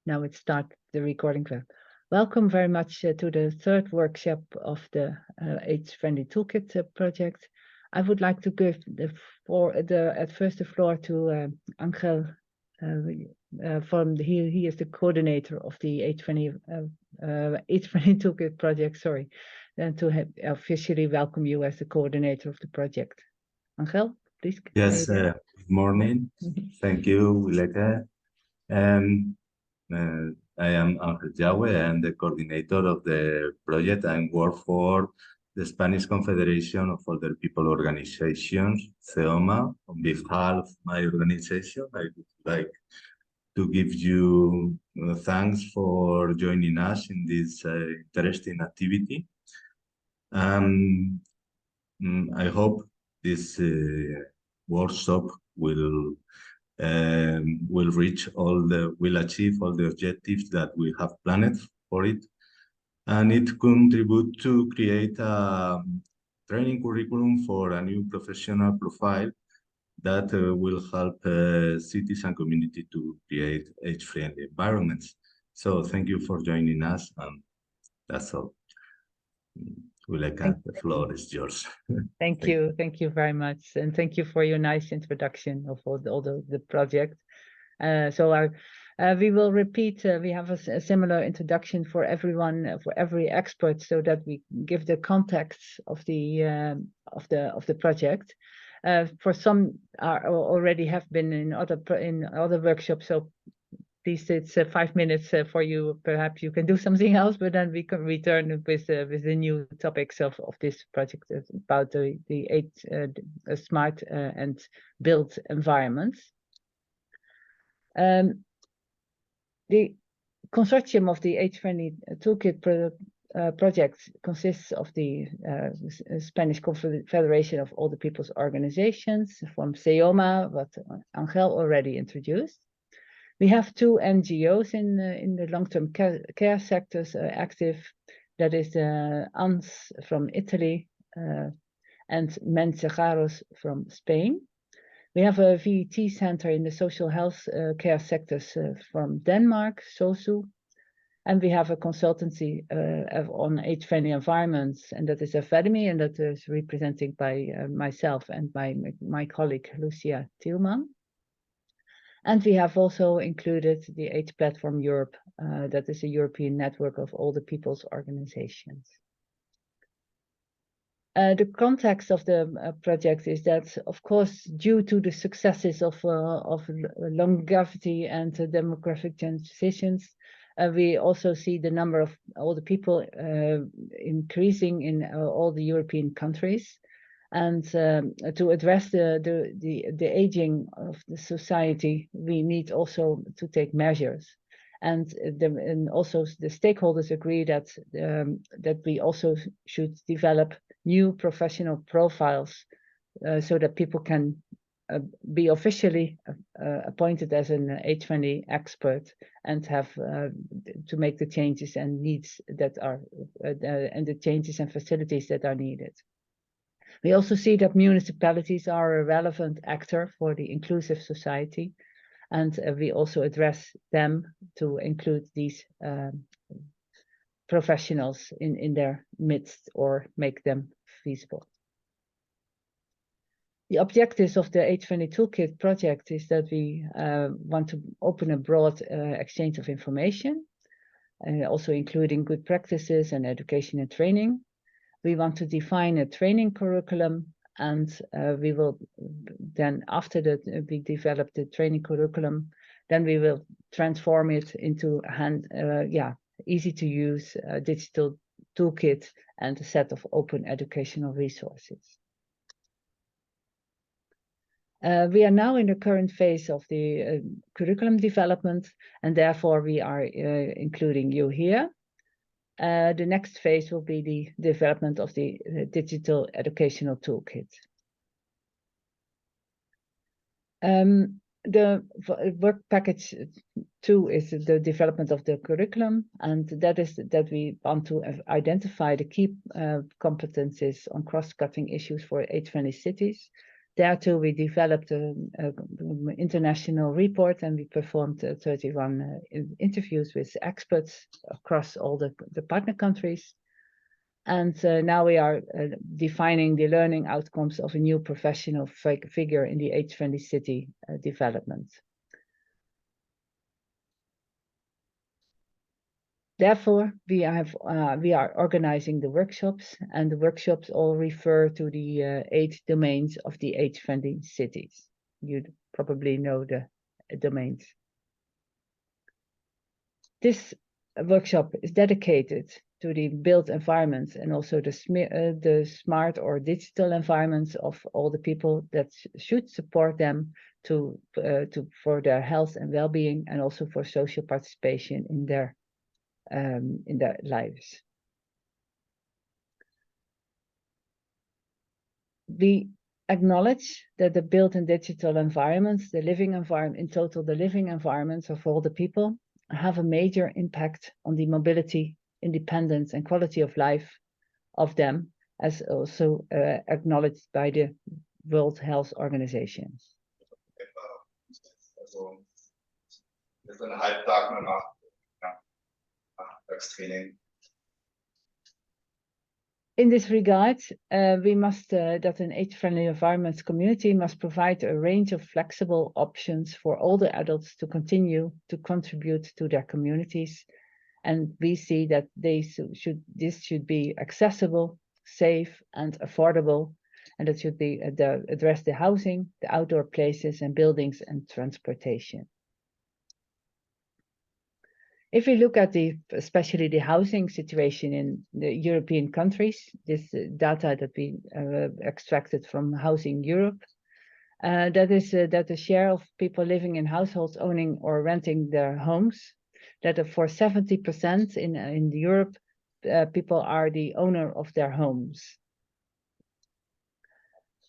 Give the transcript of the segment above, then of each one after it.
Now it starts the recording. Welcome very much to the third workshop of the AGE-Friendly Toolkit project. I would like to give at first the floor to Angel. He is the coordinator of the AGE-Friendly Toolkit project. Sorry, and to officially welcome you as the coordinator of the project. Angel, please. Yes. Good morning. Thank you, Wileke. I am Angel Yahweh. I am the coordinator of the project and work for the Spanish Confederation of Older People Organizations, CEOMA. On behalf of my organization, I would like to give you thanks for joining us in this interesting activity. I hope this workshop will achieve all the objectives that we have planned for it, and it contribute to create a training curriculum for a new professional profile that will help cities and community to create age-friendly environments. So thank you for joining us, and that's all. Wileka, the floor is yours. Thank you very much, and thank you for your nice introduction of all the project. We will repeat. We have a similar introduction for everyone, for every expert, so that we give the context of the project. For some already have been in other workshops, so please, it's 5 minutes for you. Perhaps you can do something else, but then we can return with the new topics of this project about the smart and built environments. The consortium of the AGE-Friendly Toolkit project consists of the Spanish Confederation of Older People's Organizations, from CEOMA, what Angel already introduced. We have two NGOs in the long-term care sectors active. That is ANS from Italy and Mensajeros from Spain. We have a VET center in the social health care sectors from Denmark, SOSU. And we have a consultancy on age-friendly environments, and that is Academy, and that is represented by myself and by my colleague Lucia Thielman. And we have also included the Age Platform Europe, that is a European network of older people's organizations. The context of the project is that, of course, due to the successes of longevity and demographic transitions, we also see the number of older people increasing in all the European countries. And to address the aging of the society, we need also to take measures. And also the stakeholders agree that we also should develop new professional profiles so that people can be officially appointed as an age-friendly expert and have to make the changes and needs that are and the changes and facilities that are needed. We also see that municipalities are a relevant actor for the inclusive society, and we also address them to include these professionals in their midst or make them feasible. The objectives of the AGE-Friendly Toolkit project is that we want to open a broad exchange of information, also including good practices and education and training. We want to define a training curriculum, and we will then, after we develop the training curriculum, then we will transform it into easy to use digital toolkit and a set of open educational resources. We are now in the current phase of the curriculum development, and therefore we are including you here. The next phase will be the development of the digital educational toolkit. The work package 2 is the development of the curriculum, and that is that we want to identify the key competencies on cross-cutting issues for age-friendly cities. There too, we developed an international report, and we performed 31 interviews with experts across all the partner countries. And now we are defining the learning outcomes of a new professional figure in the age-friendly city development. Therefore, we are organizing the workshops, and the workshops all refer to the 8 domains of the age-friendly cities. You probably know the domains. This workshop is dedicated to the built environments and also the smart or digital environments of all the people that should support them for their health and well-being, and also for social participation in their lives. We acknowledge that the built and digital environments, the living environment, in total, the living environments of all the people have a major impact on the mobility, independence, and quality of life of them, as also acknowledged by the World Health Organization. In this regard, we must, that an age-friendly environments community must provide a range of flexible options for all the adults to continue to contribute to their communities. And we see that this should be accessible, safe, and affordable. And that should be address the housing, the outdoor places and buildings, and transportation. If we look at especially the housing situation in the European countries, this data that we extracted from Housing Europe, that is that the share of people living in households owning or renting their homes, that for 70% in Europe, people are the owner of their homes.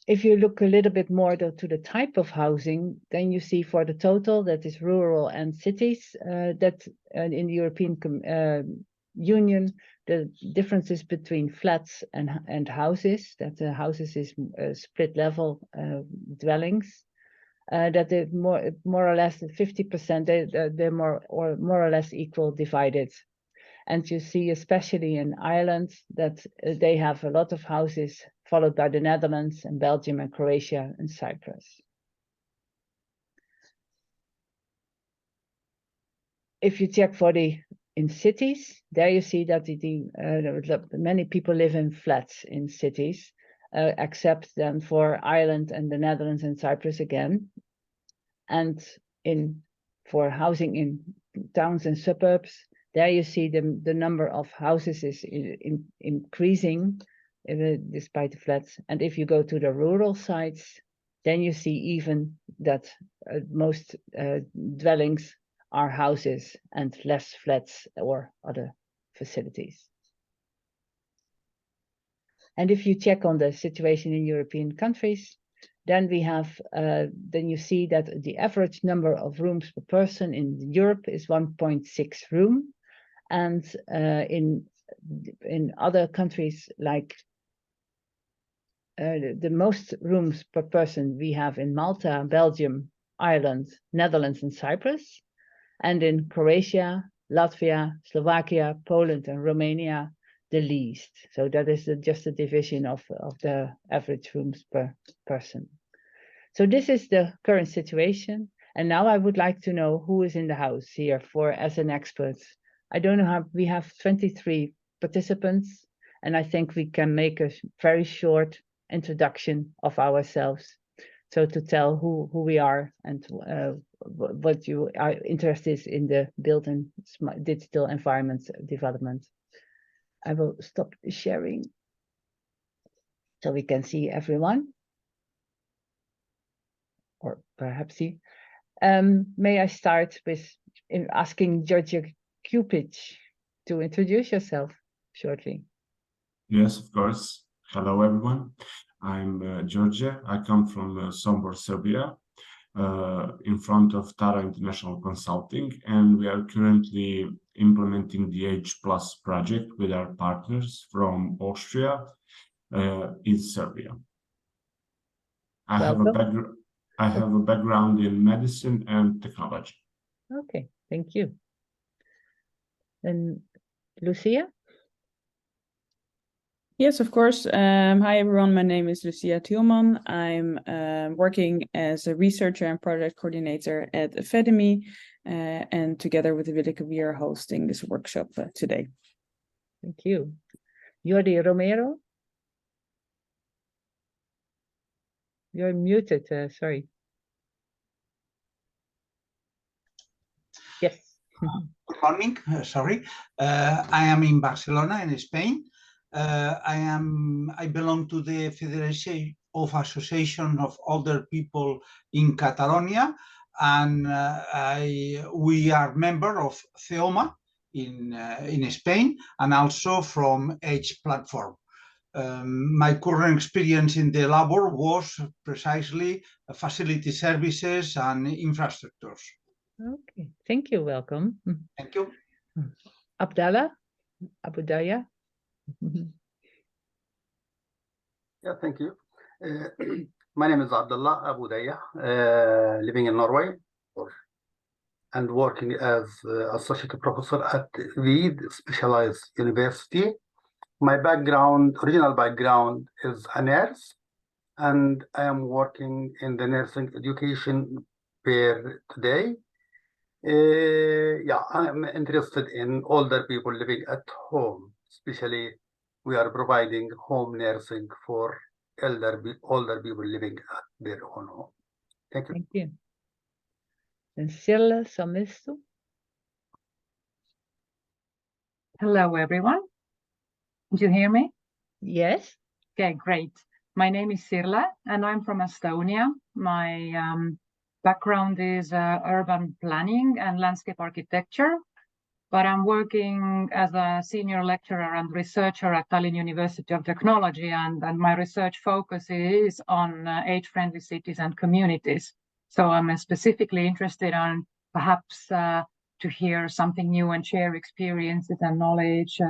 If you look a little bit more to the type of housing, then you see for the total, that is rural and cities, that in the European Union, the differences between flats and houses, that the houses is split level dwellings, that they're more or less 50%, they're more or less equal divided. And you see, especially in Ireland, that they have a lot of houses, followed by the Netherlands and Belgium and Croatia and Cyprus. If you check in cities, there you see that many people live in flats in cities, except then for Ireland and the Netherlands and Cyprus again. And for housing in towns and suburbs, there you see the number of houses is increasing despite the flats. And if you go to the rural sites, then you see even that most dwellings are houses and less flats or other facilities. And if you check on the situation in European countries, then we have, then you see that the average number of rooms per person in Europe is 1.6 room. And in other countries, like the most rooms per person we have in Malta, Belgium, Ireland, Netherlands, and Cyprus. And in Croatia, Latvia, Slovakia, Poland, and Romania, the least. So that is just a division of the average rooms per person. So this is the current situation. And now I would like to know who is in the house here as an expert. I don't know how, we have 23 participants, and I think we can make a very short introduction of ourselves. So to tell who we are and what you are interested in the built and digital environment development. I will stop sharing so we can see everyone. Or perhaps see. May I start with asking Georgia Cupich to introduce yourself shortly? Yes, of course. Hello, everyone. I'm Georgia. I come from Sombor, Serbia, in front of Tara International Consulting, and we are currently implementing the AGE+ project with our partners from Austria in Serbia. I have a background in medicine and technology. Okay, thank you. And Lucia? Yes, of course. Hi, everyone. My name is Lucia Thielman. I'm working as a researcher and project coordinator at Academy, and together with Willeke, we are hosting this workshop today. Thank you. Jordi Romero? You're muted, sorry. Yes. Good morning, sorry. I am in Barcelona, in Spain. I belong to the Federation of Association of Older People in Catalonia, and we are member of CEOMA in Spain, and also from AGE platform. My current experience in the labor was precisely facility services and infrastructures. Okay, thank you. Welcome. Thank you. Abdallah, Abudaya. Yeah, thank you. My name is Abdullah Abudaya, living in Norway and working as associate professor at VID Specialized University. My original background is a nurse, and I am working in the nursing education fair today. Yeah, I'm interested in older people living at home, especially we are providing home nursing for older people living at their own home. Thank you. Thank you. And Sirla Samistu. Hello, everyone. Do you hear me? Yes. Okay, great. My name is Sirla, and I'm from Estonia. My background is urban planning and landscape architecture, but I'm working as a senior lecturer and researcher at Tallinn University of Technology, and my research focus is on age-friendly cities and communities. So I'm specifically interested in perhaps to hear something new and share experiences and knowledge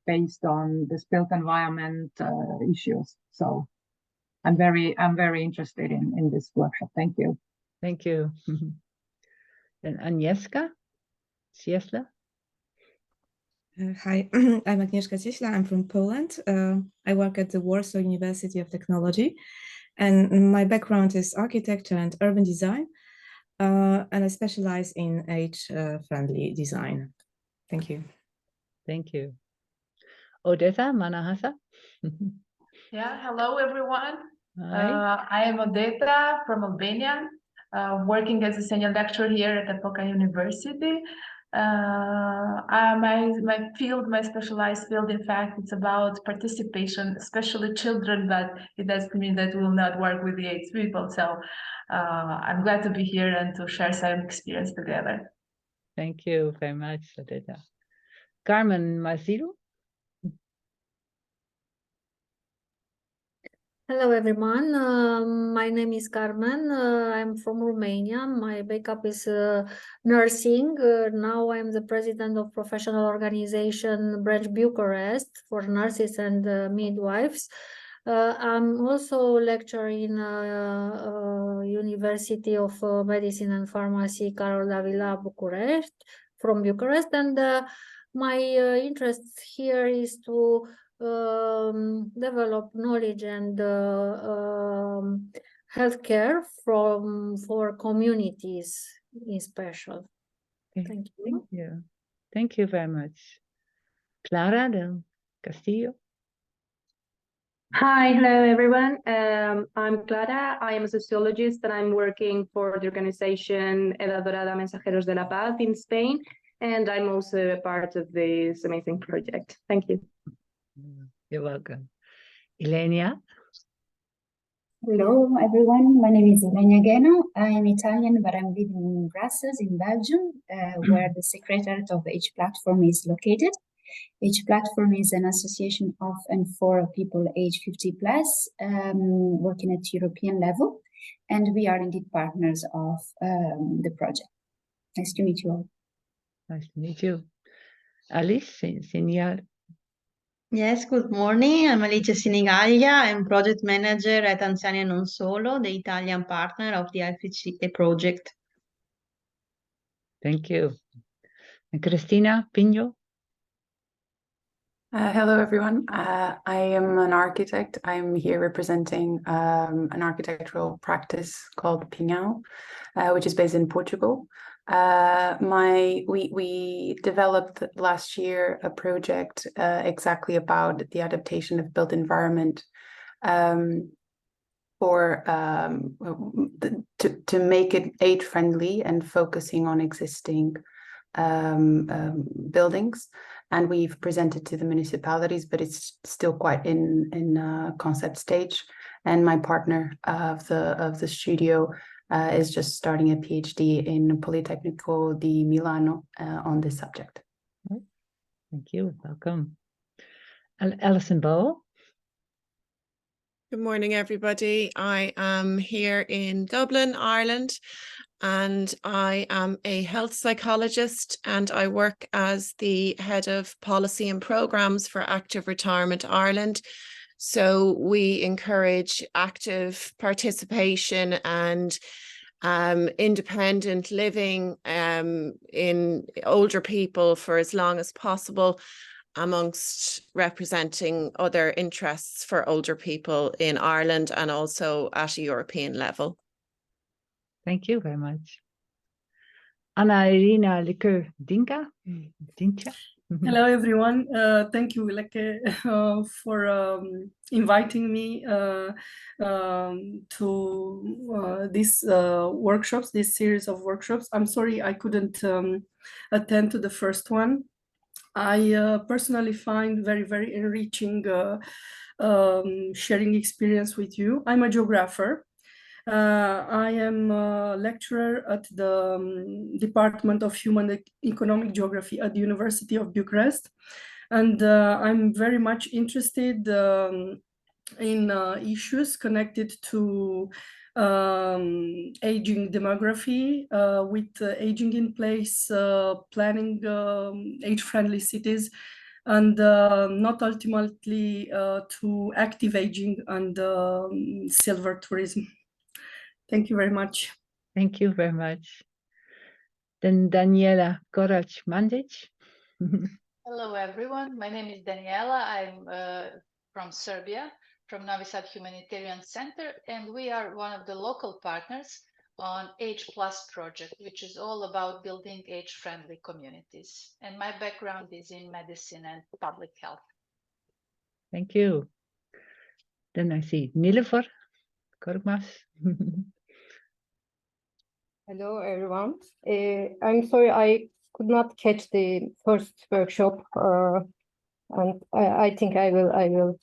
based on the built environment issues. So I'm very interested in this workshop. Thank you. Thank you. And Agnieszka Cieśla. Hi, I'm Agnieszka Cieśla. I'm from Poland. I work at the Warsaw University of Technology, and my background is architecture and urban design, and I specialize in age-friendly design. Thank you. Thank you. Odeta Manahasa. Yeah, hello everyone. Hi. I am Odeta from Albania, working as a senior lecturer here at Epoca University. My specialized field, in fact, it's about participation, especially children, but it doesn't mean that we will not work with the AIDS people. So I'm glad to be here and to share some experience together. Thank you very much, Odeta. Carmen Maziru. Hello, everyone. My name is Carmen. I'm from Romania. My backup is nursing. Now I'm the president of professional organization Branch Bucharest for nurses and midwives. I'm also lecturer in University of Medicine and Pharmacy Carol Davila Bucharest, from Bucharest, and my interest here is to develop knowledge and healthcare for communities in special. Okay. Thank you. Thank you. Thank you very much. Clara del Castillo. Hi, hello everyone. I'm Clara. I am a sociologist and I'm working for the organization Edad Dorada Mensajeros de la Paz in Spain, and I'm also a part of this amazing project. Thank you. You're welcome. Ilenia. Hello, everyone. My name is Ilenia Geno. I'm Italian, but I'm living in Brussels, in Belgium, where the Secretariat of AGE Platform is located. AGE Platform is an association of and for people age 50 plus, working at European level, and we are indeed partners of the project. Nice to meet you all. Nice to meet you. Alice, Senior. Yes, good morning. I'm Alice Sinigallia. I'm project manager at Anziani e Non Solo, the Italian partner of the IFCE project. Thank you. And Cristina Pino? Hello, everyone. I am an architect. I'm here representing an architectural practice called Pinhão, which is based in Portugal. We developed last year a project exactly about the adaptation of built environment to make it age-friendly and focusing on existing buildings. And we've presented to the municipalities, but it's still quite in concept stage. And my partner of the studio is just starting a PhD in Politecnico di Milano on this subject. Thank you. Welcome. Alison Bow. Good morning, everybody. I am here in Dublin, Ireland, and I am a health psychologist, and I work as the head of policy and programs for Active Retirement Ireland. So we encourage active participation and independent living in older people for as long as possible, amongst representing other interests for older people in Ireland and also at a European level. Thank you very much. Anna Irina Liker-Dinka. Hello, everyone. Thank you, Leke, for inviting me to these workshops, this series of workshops. I'm sorry I couldn't attend to the first one. I personally find very, very enriching sharing experience with you. I'm a geographer. I am a lecturer at the Department of Human Economic Geography at the University of Bucharest. And I'm very much interested in issues connected to aging demography, with aging in place, planning age-friendly cities, and not ultimately to active aging and silver tourism. Thank you very much. Thank you very much. Then Daniela Korac-Mandic. Hello, everyone. My name is Daniela. I'm from Serbia, from Novi Sad Humanitarian Center, and we are one of the local partners on AGE+ project, which is all about building age-friendly communities. And my background is in medicine and public health. Thank you. Then I see Nilefor Korkmaz. Hello, everyone. I'm sorry I could not catch the first workshop, and I think I will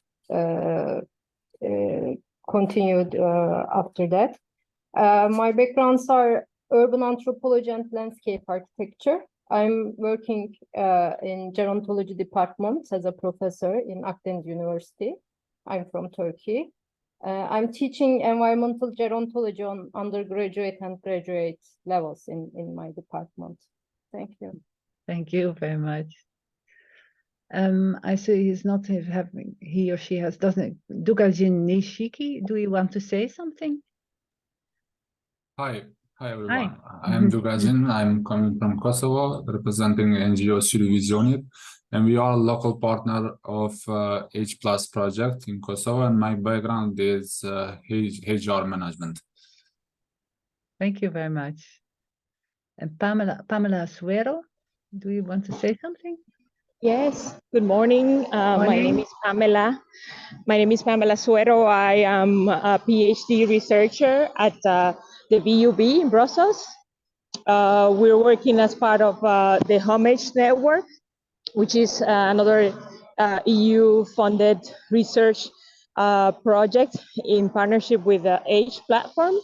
continue after that. My backgrounds are urban anthropology and landscape architecture. I'm working in gerontology department as a professor in Akdeniz University. I'm from Turkey. I'm teaching environmental gerontology on undergraduate and graduate levels in my department. Thank you. Thank you very much. I see he's not having, he or she doesn't. Dugajin Nishiki, do you want to say something? Hi everyone. I'm Dugajin. I'm coming from Kosovo, representing NGO Surivisionit, and we are a local partner of AGE+ project in Kosovo, and my background is HR management. Thank you very much. And Pamela Suero, do you want to say something? Yes, good morning. My name is Pamela. My name is Pamela Suero. I am a PhD researcher at the VUB in Brussels. We're working as part of the Homage Network, which is another EU-funded research project in partnership with the AGE platform.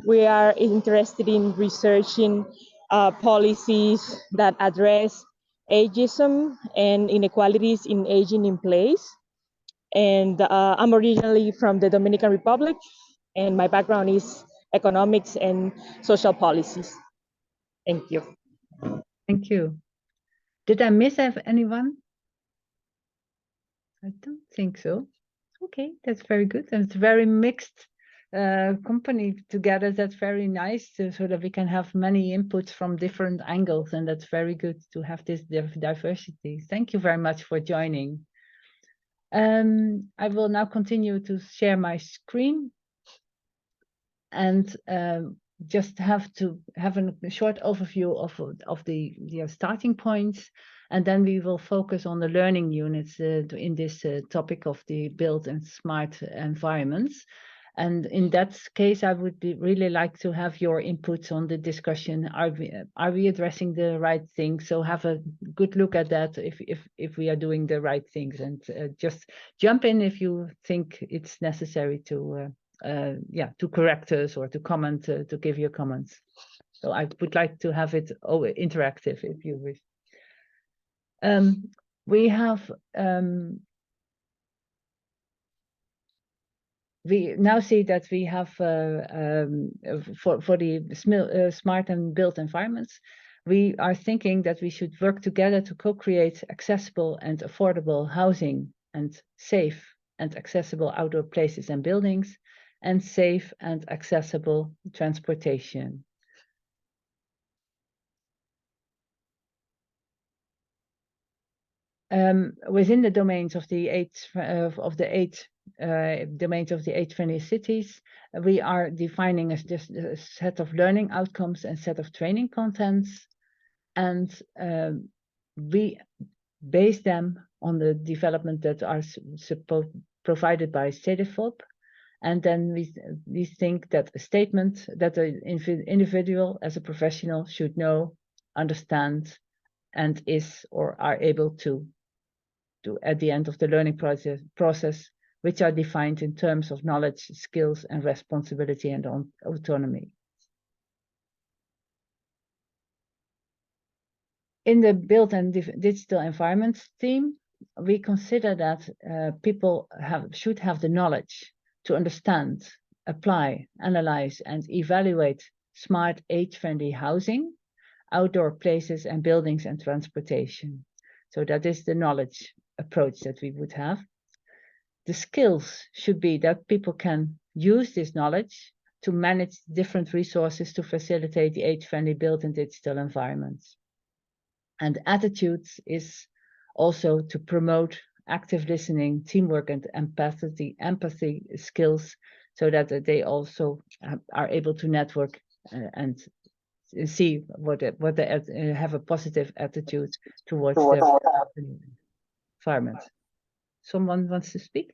We are interested in researching policies that address ageism and inequalities in aging in place. And I'm originally from the Dominican Republic, and my background is economics and social policies. Thank you. Thank you. Did I miss anyone? I don't think so. Okay, that's very good. And it's very mixed company together. That's very nice so that we can have many inputs from different angles. And that's very good to have this diversity. Thank you very much for joining. I will now continue to share my screen and just have a short overview of the starting points, and then we will focus on the learning units in this topic of the built and smart environments. And in that case, I would really like to have your inputs on the discussion. Are we addressing the right things? So have a good look at that if we are doing the right things, and just jump in if you think it's necessary to correct us or to comment, to give your comments. So I would like to have it interactive if you wish. We now see that we have for the smart and built environments, we are thinking that we should work together to co-create accessible and affordable housing and safe and accessible outdoor places and buildings, and safe and accessible transportation. Within the domains of the eight domains of the AGE-friendly cities, we are defining a set of learning outcomes and set of training contents, and we base them on the development that are provided by CEDEFOP. And then we think that a statement that an individual as a professional should know, understand, and is or are able to do at the end of the learning process, which are defined in terms of knowledge, skills, and responsibility and autonomy. In the built and digital environments theme, we consider that people should have the knowledge to understand, apply, analyze, and evaluate smart age-friendly housing, outdoor places and buildings, and transportation. So that is the knowledge approach that we would have. The skills should be that people can use this knowledge to manage different resources to facilitate the age-friendly built and digital environments. And attitudes is also to promote active listening, teamwork, and empathy skills, so that they also are able to network and see what they have a positive attitude towards their environment. Someone wants to speak?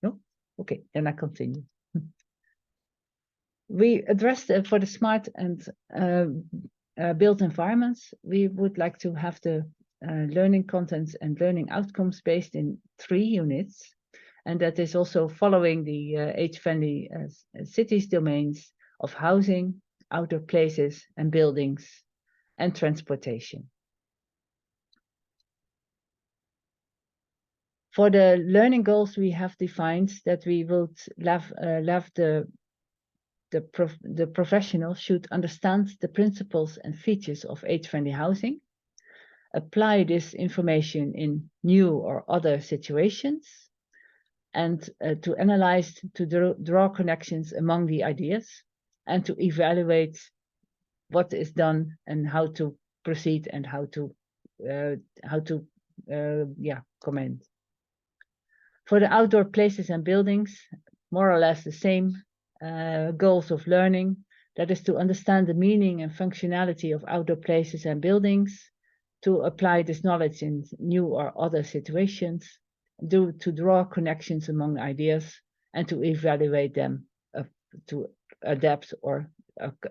No? Okay, then I continue. We addressed for the smart and built environments, we would like to have the learning contents and learning outcomes based in 3 units. And that is also following the age-friendly cities domains of housing, outdoor places and buildings, and transportation. For the learning goals, we have defined that we will have the professional should understand the principles and features of age-friendly housing, apply this information in new or other situations, and to analyze, to draw connections among the ideas, and to evaluate what is done and how to proceed and how to comment. For the outdoor places and buildings, more or less the same goals of learning. That is to understand the meaning and functionality of outdoor places and buildings, to apply this knowledge in new or other situations, to draw connections among ideas, and to evaluate them to adapt or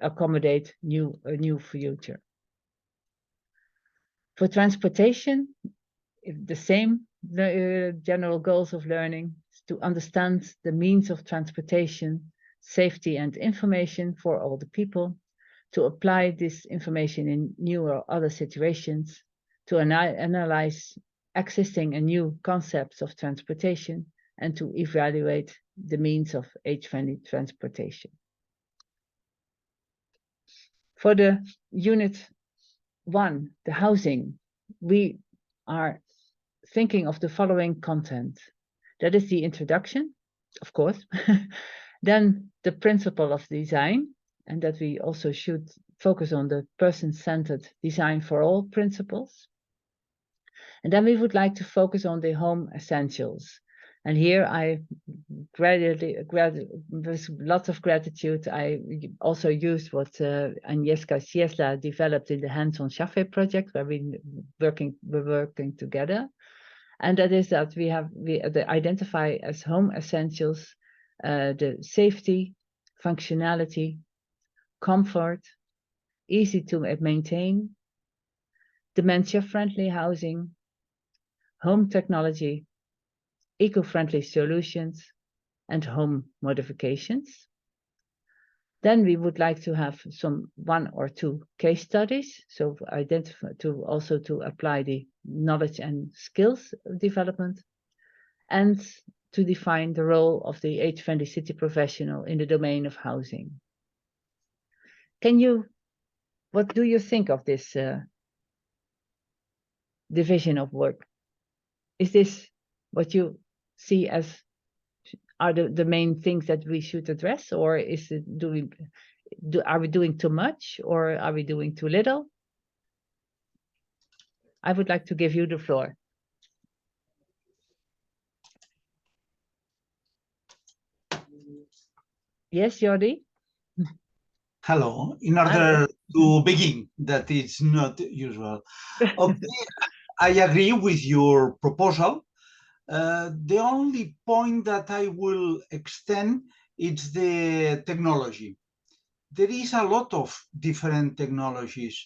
accommodate a new future. For transportation, the same general goals of learning, to understand the means of transportation, safety and information for all the people, to apply this information in new or other situations, to analyze existing and new concepts of transportation, and to evaluate the means of age-friendly transportation. For the unit 1, the housing, we are thinking of the following content. That is the introduction, of course, then the principle of design, and that we also should focus on the person-centered design for all principles. And then we would like to focus on the home essentials. And here I with lots of gratitude, I also used what Agnieszka Ciesla developed in the Hands-on Chaffee project, where we're working together. And that is that we identify as home essentials the safety, functionality, comfort, easy to maintain, dementia-friendly housing, home technology, eco-friendly solutions, and home modifications. Then we would like to have one or two case studies, so identify to apply the knowledge and skills development, and to define the role of the age-friendly city professional in the domain of housing. What do you think of this division of work? Is this what you see as are the main things that we should address, or is it are we doing too much, or are we doing too little? I would like to give you the floor. Yes, Jordi? Hello. In order to begin, that is not usual. Okay, I agree with your proposal. The only point that I will extend is the technology. There is a lot of different technologies,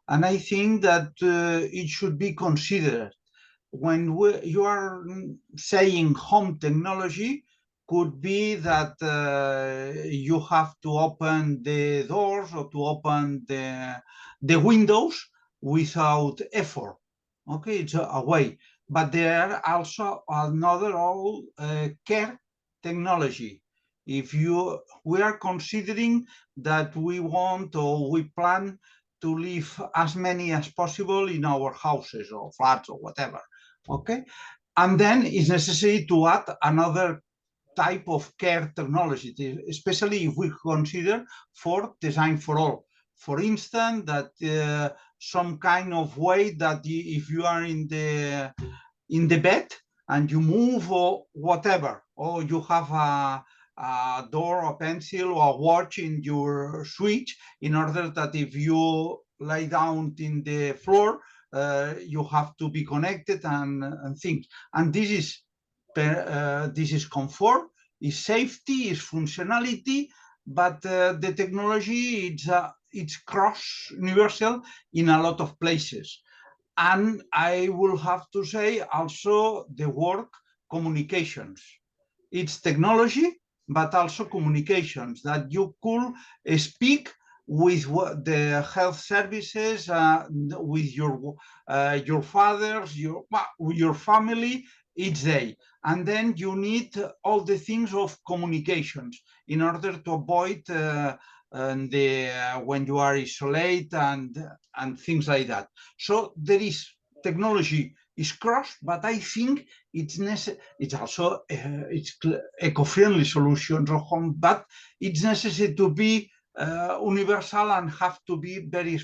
and I think that it should be considered. When you are saying home technology, could be that you have to open the doors or to open the windows without effort. Okay, it's a way. But there are also another care technology. If we are considering that we want or we plan to live as many as possible in our houses or flats or whatever, okay? And then it's necessary to add another type of care technology, especially if we consider for design for all. For instance, that some kind of way that if you are in the bed and you move or whatever, or you have a door, a pencil, or a watch in your switch, in order that if you lie down in the floor, you have to be connected and things. And this is comfort, is safety, is functionality, but the technology it's cross universal in a lot of places. And I will have to say also the word communications. It's technology, but also communications, that you could speak with the health services, with your fathers, your family each day. And then you need all the things of communications in order to avoid when you are isolated and things like that. So there is technology is cross, but I think it's also it's eco-friendly solutions, but it's necessary to be universal and have to be very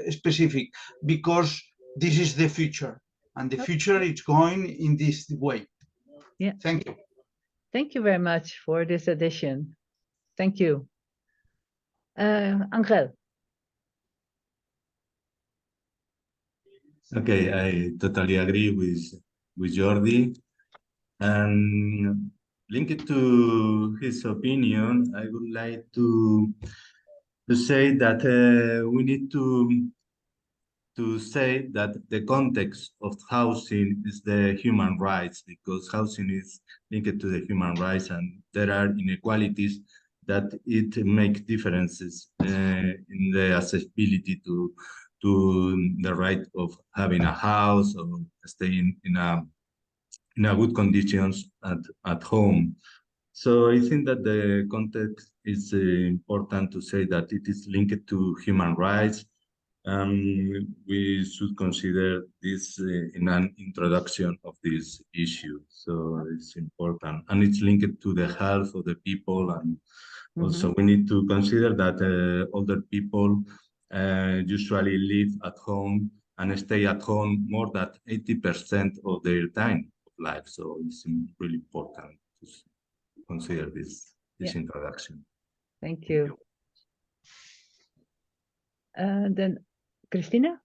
specific, because this is the future, and the future is going in this way. Yeah. Thank you. Thank you very much for this addition. Thank you. Angel. Okay, I totally agree with Jordi. And linked to his opinion, I would like to say that we need to say that the context of housing is the human rights, because housing is linked to the human rights, and there are inequalities that it makes differences in the accessibility to the right of having a house or staying in a good conditions at home. So I think that the context is important to say that it is linked to human rights, We should consider this in an introduction of this issue. So it's important, and it's linked to the health of the people. And also we need to consider that older people usually live at home and stay at home more than 80% of their time of life. So it's really important to consider this introduction. Thank you. Then Christina?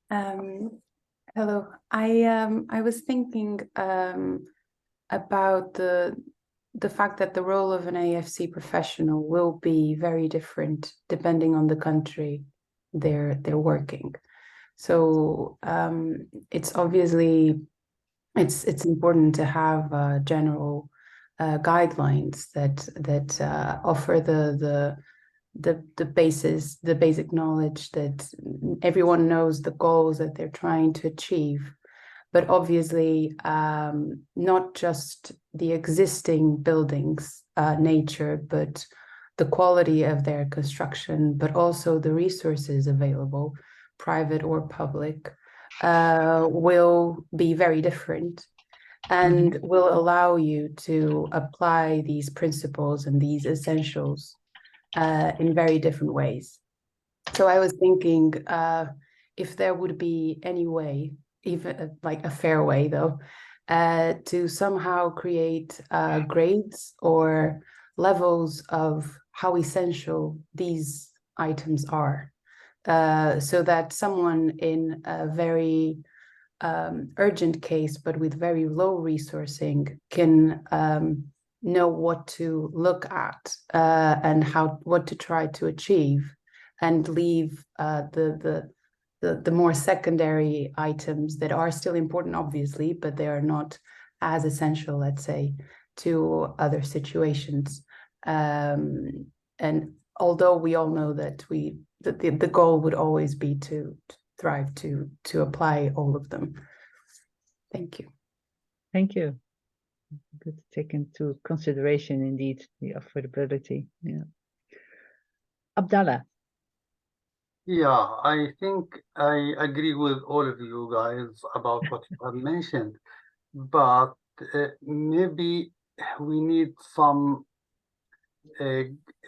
Hello. I was thinking about the fact that the role of an AFC professional will be very different depending on the country they're working. So it's obviously it's important to have general guidelines that offer the basic knowledge that everyone knows the goals that they're trying to achieve. But obviously, not just the existing buildings' nature, but the quality of their construction, but also the resources available, private or public, will be very different and will allow you to apply these principles and these essentials in very different ways. So I was thinking if there would be any way, even like a fair way though, to somehow create grades or levels of how essential these items are, so that someone in a very urgent case but with very low resourcing can know what to look at and what to try to achieve, and leave the more secondary items that are still important, obviously, but they are not as essential, let's say, to other situations. And although we all know that the goal would always be to thrive to apply all of them. Thank you. Thank you. Good to take into consideration, indeed, the affordability. Yeah. Abdallah. Yeah, I think I agree with all of you guys about what you have mentioned, but maybe we need some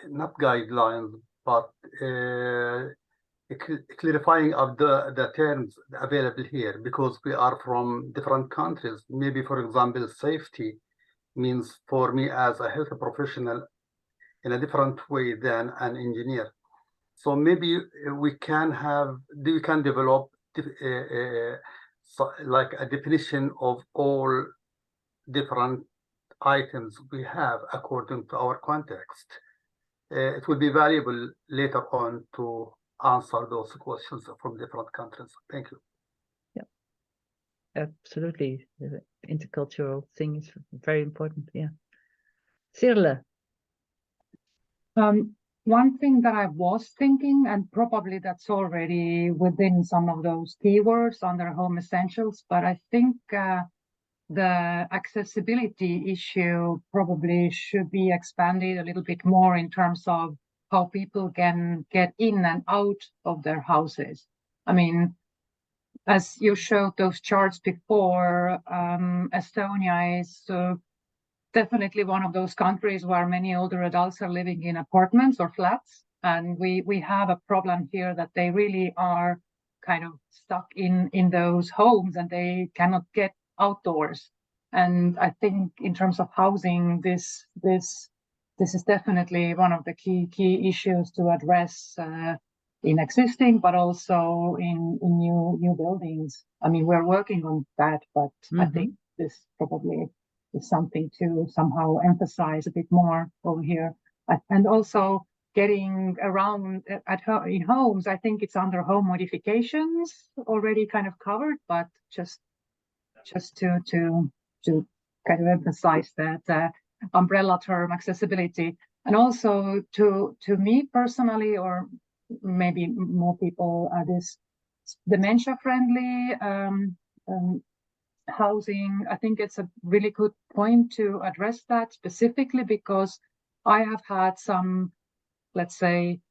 not guidelines, but clarifying of the terms available here, because we are from different countries. Maybe, for example, safety means for me as a health professional in a different way than an engineer. So maybe we can develop like a definition of all different items we have according to our context. It will be valuable later on to answer those questions from different countries. Thank you. Yeah, absolutely. The intercultural thing is very important. Yeah. Sirle. One thing that I was thinking, and probably that's already within some of those keywords under home essentials, but I think the accessibility issue probably should be expanded a little bit more in terms of how people can get in and out of their houses. I mean, as you showed those charts before, Estonia is definitely one of those countries where many older adults are living in apartments or flats. And we have a problem here that they really are kind of stuck in those homes and they cannot get outdoors. And I think in terms of housing, this is definitely one of the key issues to address in existing, but also in new buildings. I mean, we're working on that, but I think this probably is something to somehow emphasize a bit more over here. And also getting around in homes, I think it's under home modifications already kind of covered, but just to kind of emphasize that umbrella term accessibility. And also to me personally, or maybe more people, this dementia-friendly housing, I think it's a really good point to address that specifically, because I have had some, let's say,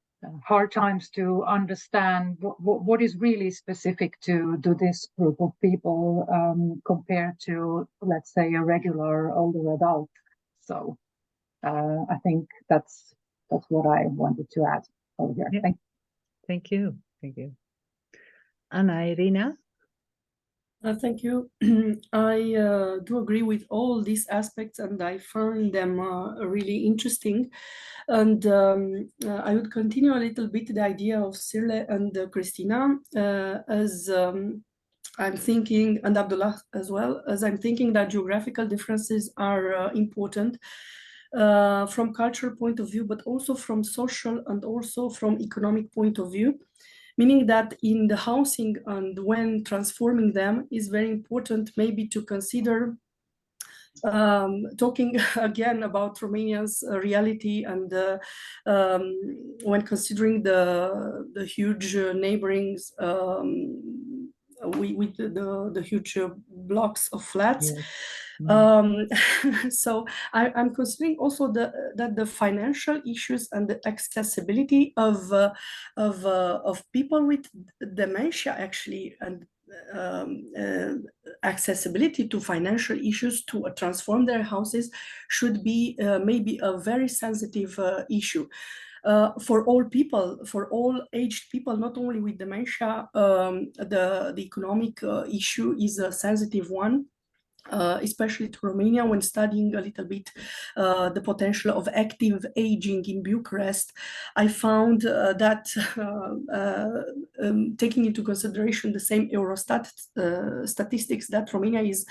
hard times to understand what is really specific to this group of people compared to, let's say, a regular older adult. So I think that's what I wanted to add over here. Yeah. Thank you. Anna Irina. Thank you. I do agree with all these aspects, and I find them really interesting. And I would continue a little bit the idea of Sirle and Christina, as I'm thinking, and Abdullah as well, as I'm thinking that geographical differences are important from cultural point of view, but also from social and also from economic point of view. Meaning that in the housing and when transforming them is very important maybe to consider talking again about Romania's reality, and when considering the huge neighborings with the huge blocks of flats. Yes. So I'm considering also that the financial issues and the accessibility of people with dementia actually, and accessibility to financial issues to transform their houses should be maybe a very sensitive issue. For all people, for all aged people, not only with dementia, the economic issue is a sensitive one. Especially to Romania, when studying a little bit the potential of active aging in Bucharest, I found that taking into consideration the same Eurostat statistics, that Romania is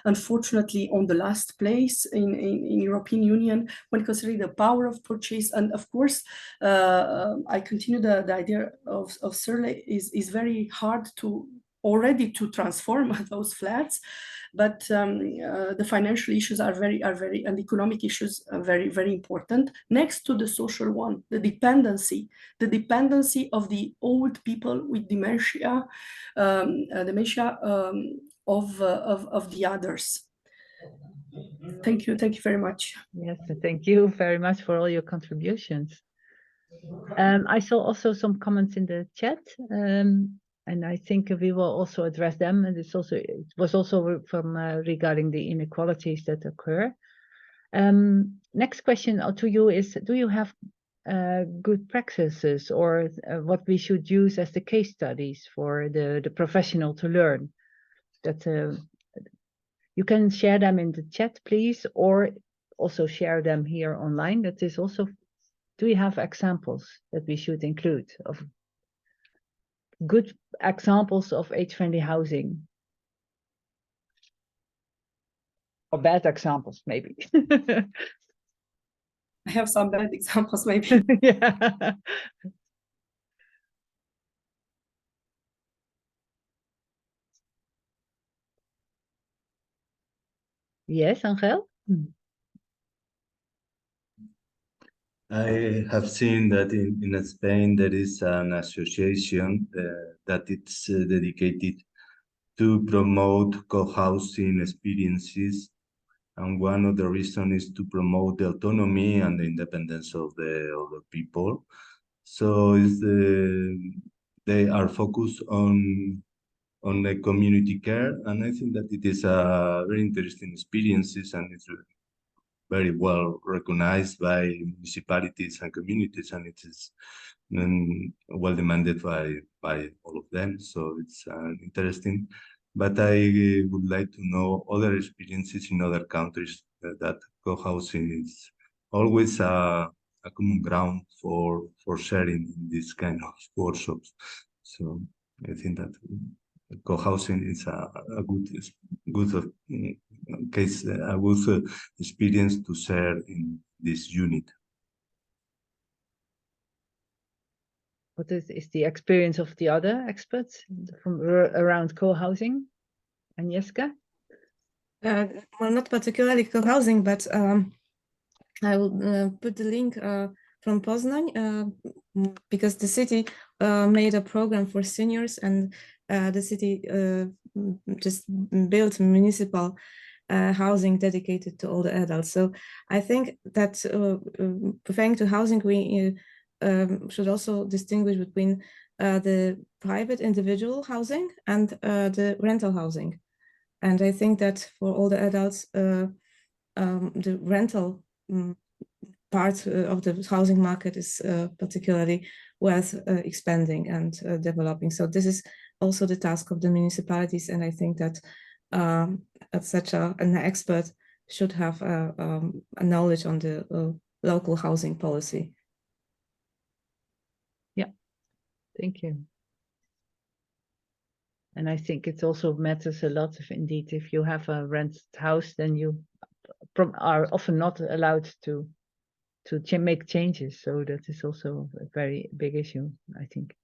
unfortunately on the last place in European Union when considering the power of purchase. And of course, I continue the idea of Sirle is very hard to already to transform those flats, but the financial issues are very, and economic issues are very, very important. Next to the social one, the dependency of the old people with dementia, of the others. Thank you very much. Yes, thank you very much for all your contributions. I saw also some comments in the chat. And I think we will also address them. And it was also from regarding the inequalities that occur. Next question to you is: do you have good practices, or what we should use as the case studies for the professional to learn? That you can share them in the chat, please, or also share them here online. That is also. Do you have examples that we should include of good examples of age-friendly housing? Or bad examples, maybe. I have some bad examples, maybe. Yeah. Yes, Angel? I have seen that in Spain there is an association that it's dedicated to promote co-housing experiences, and one of the reasons is to promote the autonomy and the independence of the other people. So they are focused on the community care, and I think that it is a very interesting experiences, and it's very well recognized by municipalities and communities, and it is well demanded by all of them. So it's interesting. But I would like to know other experiences in other countries that co-housing is always a common ground for sharing in this kind of workshops. So I think that co-housing is a good case, a good experience to share in this unit. What is the experience of the other experts from around co-housing? Agnieszka? Well, not particularly co-housing, but I will put the link from Poznań because the city made a program for seniors, and the city just built municipal housing dedicated to all the adults. So I think that referring to housing, we should also distinguish between the private individual housing and the rental housing. And I think that for all the adults, the rental part of the housing market is particularly worth expanding and developing. So this is also the task of the municipalities, and I think that such an expert should have a knowledge on the local housing policy. Yeah, thank you. And I think it also matters a lot if you have a rented house, then you are often not allowed to make changes. So that is also a very big issue, I think.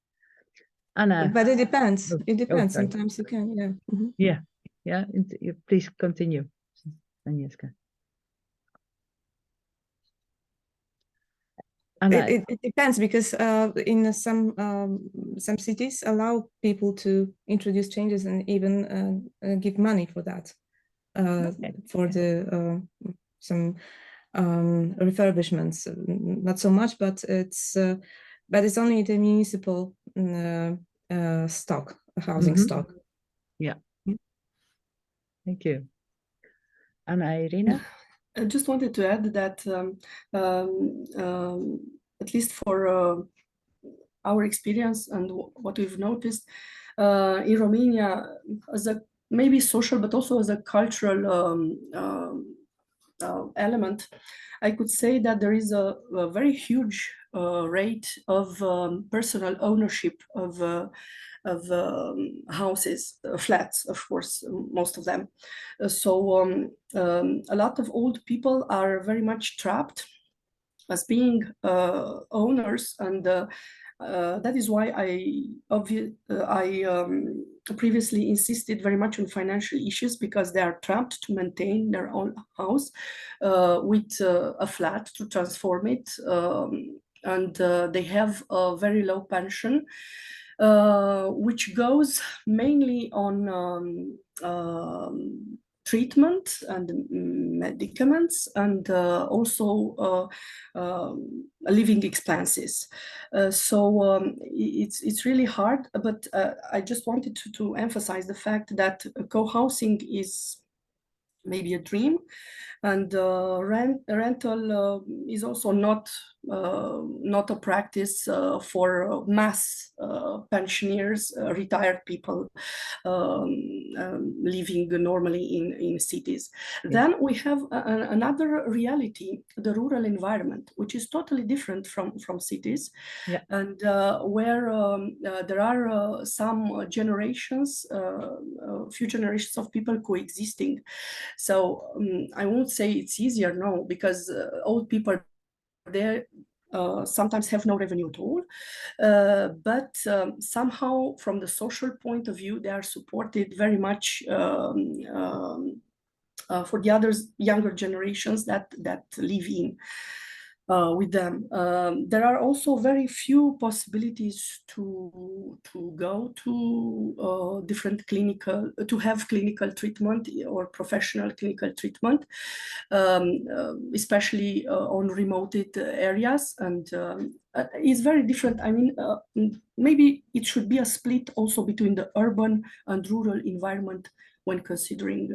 Anna. But it depends. It depends. Sorry. Sometimes you can, yeah. Mm-hmm. Yeah. Please continue, Agnieszka. It depends, because in some cities allow people to introduce changes and even give money for that, for the some refurbishments. Not so much, but it's only the municipal stock, housing stock. Yeah. Thank you. Anna Irina? I just wanted to add that at least for our experience and what we've noticed in Romania, as a maybe social, but also as a cultural element, I could say that there is a very huge rate of personal ownership of houses, flats, of course, most of them. So a lot of old people are very much trapped as being owners, and that is why I previously insisted very much on financial issues, because they are trapped to maintain their own house with a flat to transform it, and they have a very low pension, which goes mainly on treatment and medicaments, and also living expenses. So it's really hard, but I just wanted to emphasize the fact that co-housing is maybe a dream, and rental is also not a practice for mass pensioners, retired people living normally in cities. Then we have another reality, the rural environment, which is totally different from cities, and where there are some generations, few generations of people coexisting. So I won't say it's easier, no, because old people there sometimes have no revenue at all, but somehow from the social point of view, they are supported very much for the others, younger generations that live in with them. There are also very few possibilities to go to different clinical, to have clinical treatment or professional clinical treatment, especially on remote areas, and it's very different. I mean, maybe it should be a split also between the urban and rural environment when considering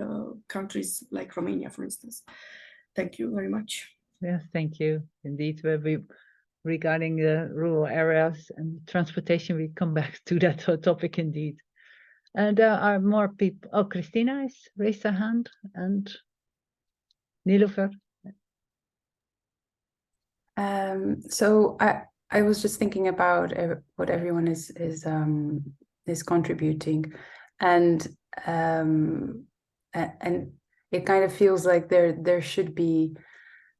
countries like Romania, for instance. Thank you very much. Yes, thank you. Indeed, regarding the rural areas and transportation, we come back to that topic indeed. And there are more people. Oh, Christina has raised her hand, and Nilofer. So I was just thinking about what everyone is contributing, and it kind of feels like there should be,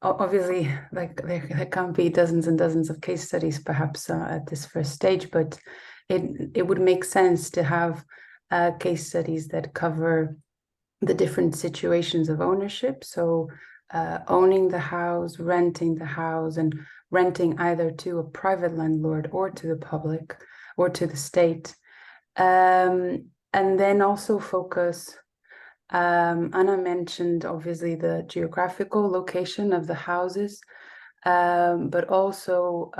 obviously, like there can't be dozens and dozens of case studies perhaps at this first stage, but it would make sense to have case studies that cover the different situations of ownership. So owning the house, renting the house, and renting either to a private landlord or to the public or to the state. And then also focus, Anna mentioned obviously the geographical location of the houses, but also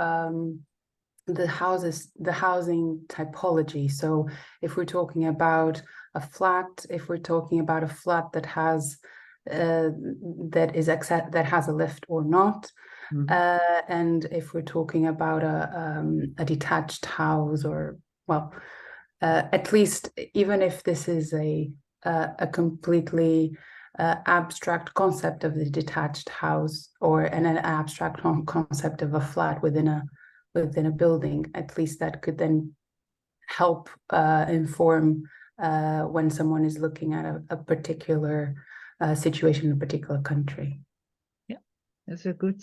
the housing typology. So if we're talking about a flat, if we're talking about a flat that has that has a lift or not, and if we're talking about a detached house, or well, at least even if this is a completely abstract concept of the detached house, or an abstract concept of a flat within a building, at least that could then help inform when someone is looking at a particular situation in a particular country. Yeah, that's a good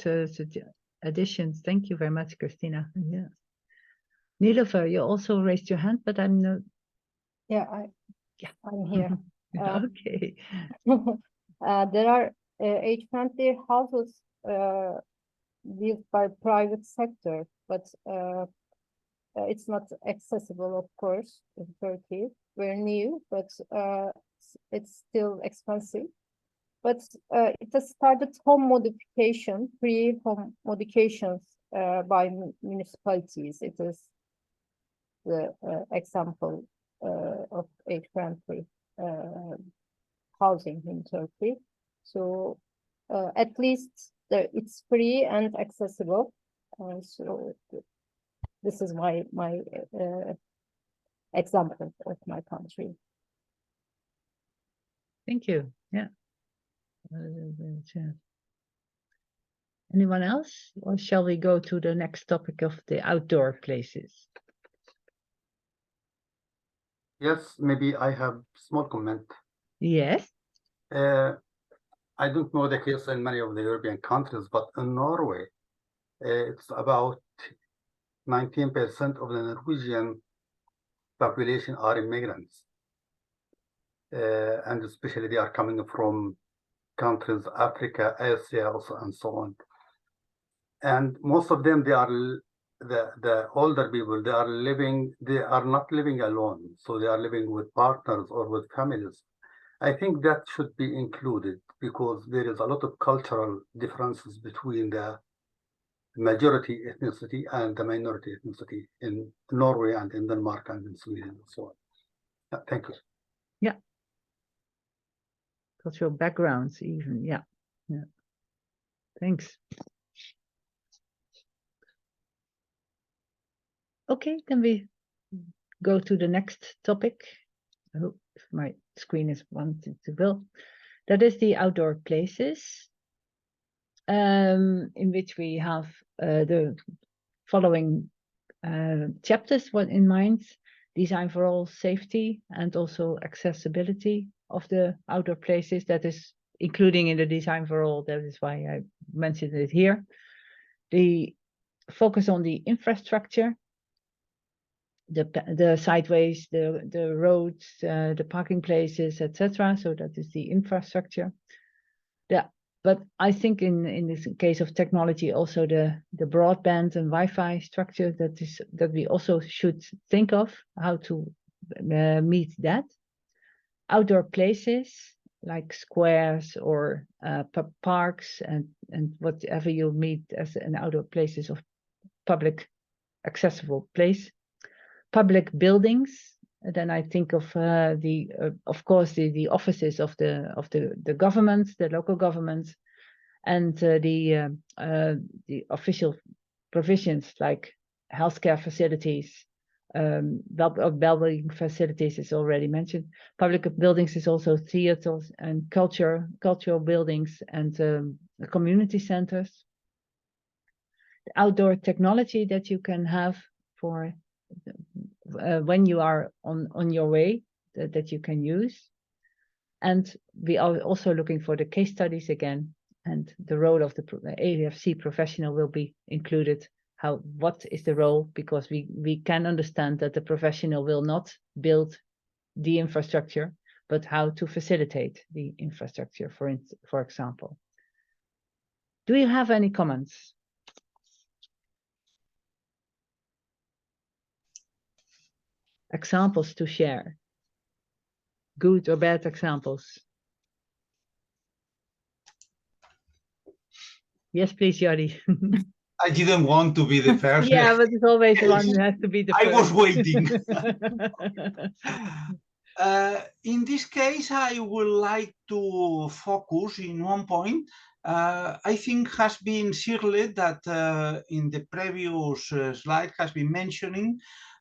addition. Thank you very much, Christina. Yeah. Nilofer, you also raised your hand, but I'm not. Yeah, I'm here. Okay. There are age-friendly houses built by private sector, but it's not accessible, of course, in Turkey. We're new, but it's still expensive. But it has started home modification, free home modifications by municipalities. It is the example of age-friendly housing in Turkey. So at least it's free and accessible. So this is my example of my country. Thank you. Yeah. Anyone else, or shall we go to the next topic of the outdoor places? Yes, maybe I have small comment. Yes. I don't know the case in many of the European countries, but in Norway, it's about 19% of the Norwegian population are immigrants. And especially they are coming from countries, Africa, Asia, also, and so on. And most of them, they are the older people, they are not living alone. So they are living with partners or with families. I think that should be included, because there is a lot of cultural differences between the majority ethnicity and the minority ethnicity in Norway and in Denmark and in Sweden and so on. Thank you. Yeah. Cultural backgrounds even, yeah. Yeah. Thanks. Okay, then we go to the next topic. I hope my screen is wanting to go. That is the outdoor places, in which we have the following chapters in mind: design for all, safety, and also accessibility of the outdoor places. That is including in the design for all. That is why I mentioned it here. The focus on the infrastructure, the sideways, the roads, the parking places, etc. So that is the infrastructure. But I think in this case of technology, also the broadband and Wi-Fi structure that we also should think of how to meet that. Outdoor places like squares or parks and whatever you meet as an outdoor places of public accessible place. Public buildings. Then I think of of course the offices of the government, the local government, and the official provisions like healthcare facilities, well-being facilities is already mentioned. Public buildings is also theaters and cultural buildings and community centers. The outdoor technology that you can have for when you are on your way, that you can use. And we are also looking for the case studies again, and the role of the AFC professional will be included. What is the role? Because we can understand that the professional will not build the infrastructure, but how to facilitate the infrastructure, for example. Do you have any comments? Examples to share? Good or bad examples? Yes, please, Jordi. I didn't want to be the first. Yeah, but it's always one who has to be the first. I was waiting. In this case, I would like to focus in one point. I think has been Shirley that in the previous slide has been mentioning.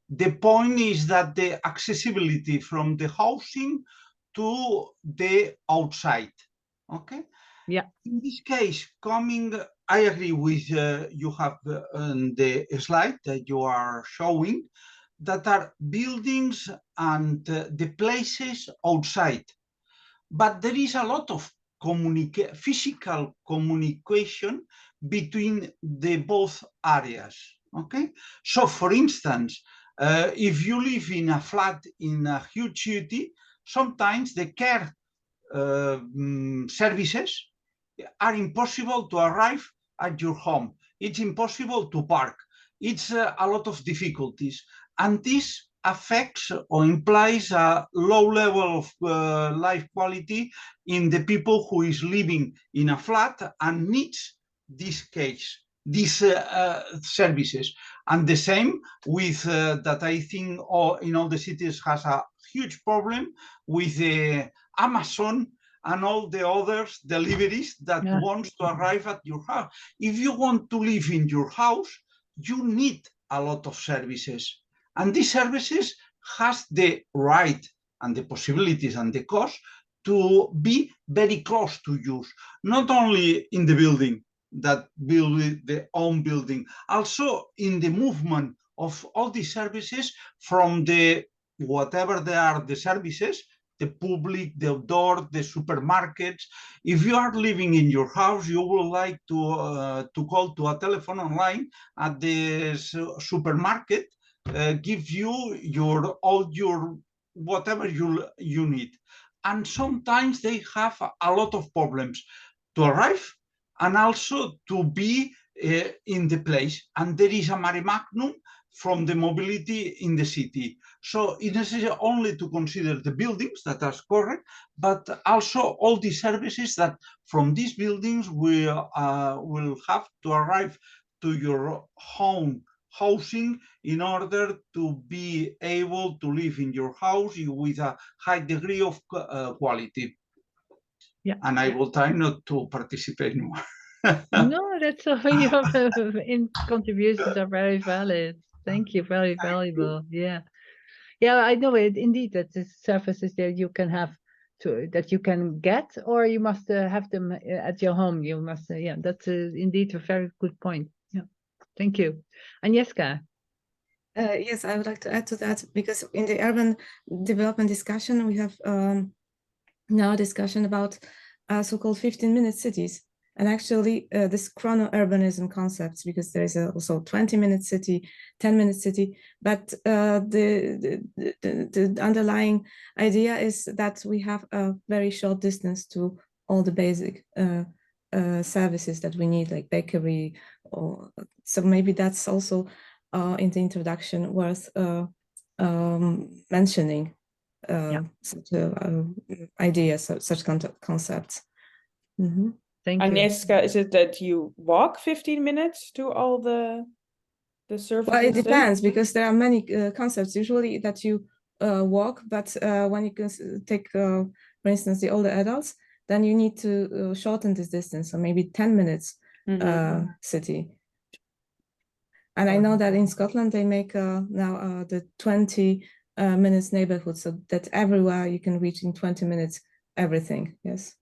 The point is that the accessibility from the housing to the outside. Okay. Yeah. In this case, I agree with you have the slide that you are showing that are buildings and the places outside. But there is a lot of physical communication between the both areas. Okay. So, for instance, if you live in a flat in a huge city, sometimes the care services are impossible to arrive at your home. It's impossible to park. It's a lot of difficulties. And this affects or implies a low level of life quality in the people who is living in a flat and needs these services. And the same with that I think in all the cities has a huge problem with Amazon and all the others deliveries that wants to arrive at your house. If you want to live in your house, you need a lot of services. And these services has the right and the possibilities and the cost to be very close to you, not only in the building that build the own building, also in the movement of all these services from the whatever they are the services, the public, the outdoor, the supermarkets. If you are living in your house, you would like to call to a telephone online at the supermarket, gives you all your whatever you need. And sometimes they have a lot of problems to arrive and also to be in the place. And there is a mare magnum from the mobility in the city. So it's necessary only to consider the buildings that are correct, but also all the services that from these buildings will have to arrive to your home housing in order to be able to live in your house with a high degree of quality. Yeah. And I will try not to participate more. No, that's all your contributions are very valid. Thank you, very valuable. Yeah. Yeah, I know it indeed that the services that you can have that you can get, or you must have them at your home. You must, yeah, that's indeed a very good point. Yeah, thank you. Agnieszka. Yes, I would like to add to that because in the urban development discussion, we have now a discussion about so-called 15-minute cities. And actually, this chrono-urbanism concepts, because there is also 20-minute city, 10-minute city, but the underlying idea is that we have a very short distance to all the basic services that we need, like bakery. So maybe that's also in the introduction worth mentioning such ideas, such concepts. Mm-hmm. Thank you. Agnieszka, is it that you walk 15 minutes to all the services? Well, it depends because there are many concepts usually that you walk, but when you can take, for instance, the older adults, then you need to shorten this distance, so maybe 10 minutes city. And I know that in Scotland they make now the 20 minutes neighborhood, so that everywhere you can reach in 20 minutes everything. Yes.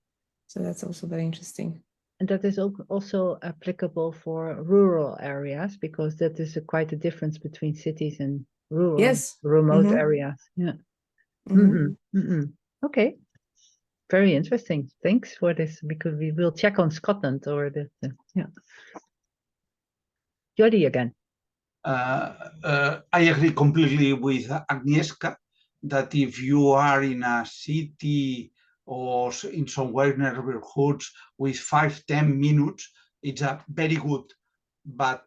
So that's also very interesting. And that is also applicable for rural areas, because that is quite a difference between cities and rural, remote areas. Yeah. Okay. Very interesting. Thanks for this, because we will check on Scotland or yeah. Jordi again. I agree completely with Agnieszka that if you are in a city or in somewhere neighborhoods with 5-10 minutes, it's very good. But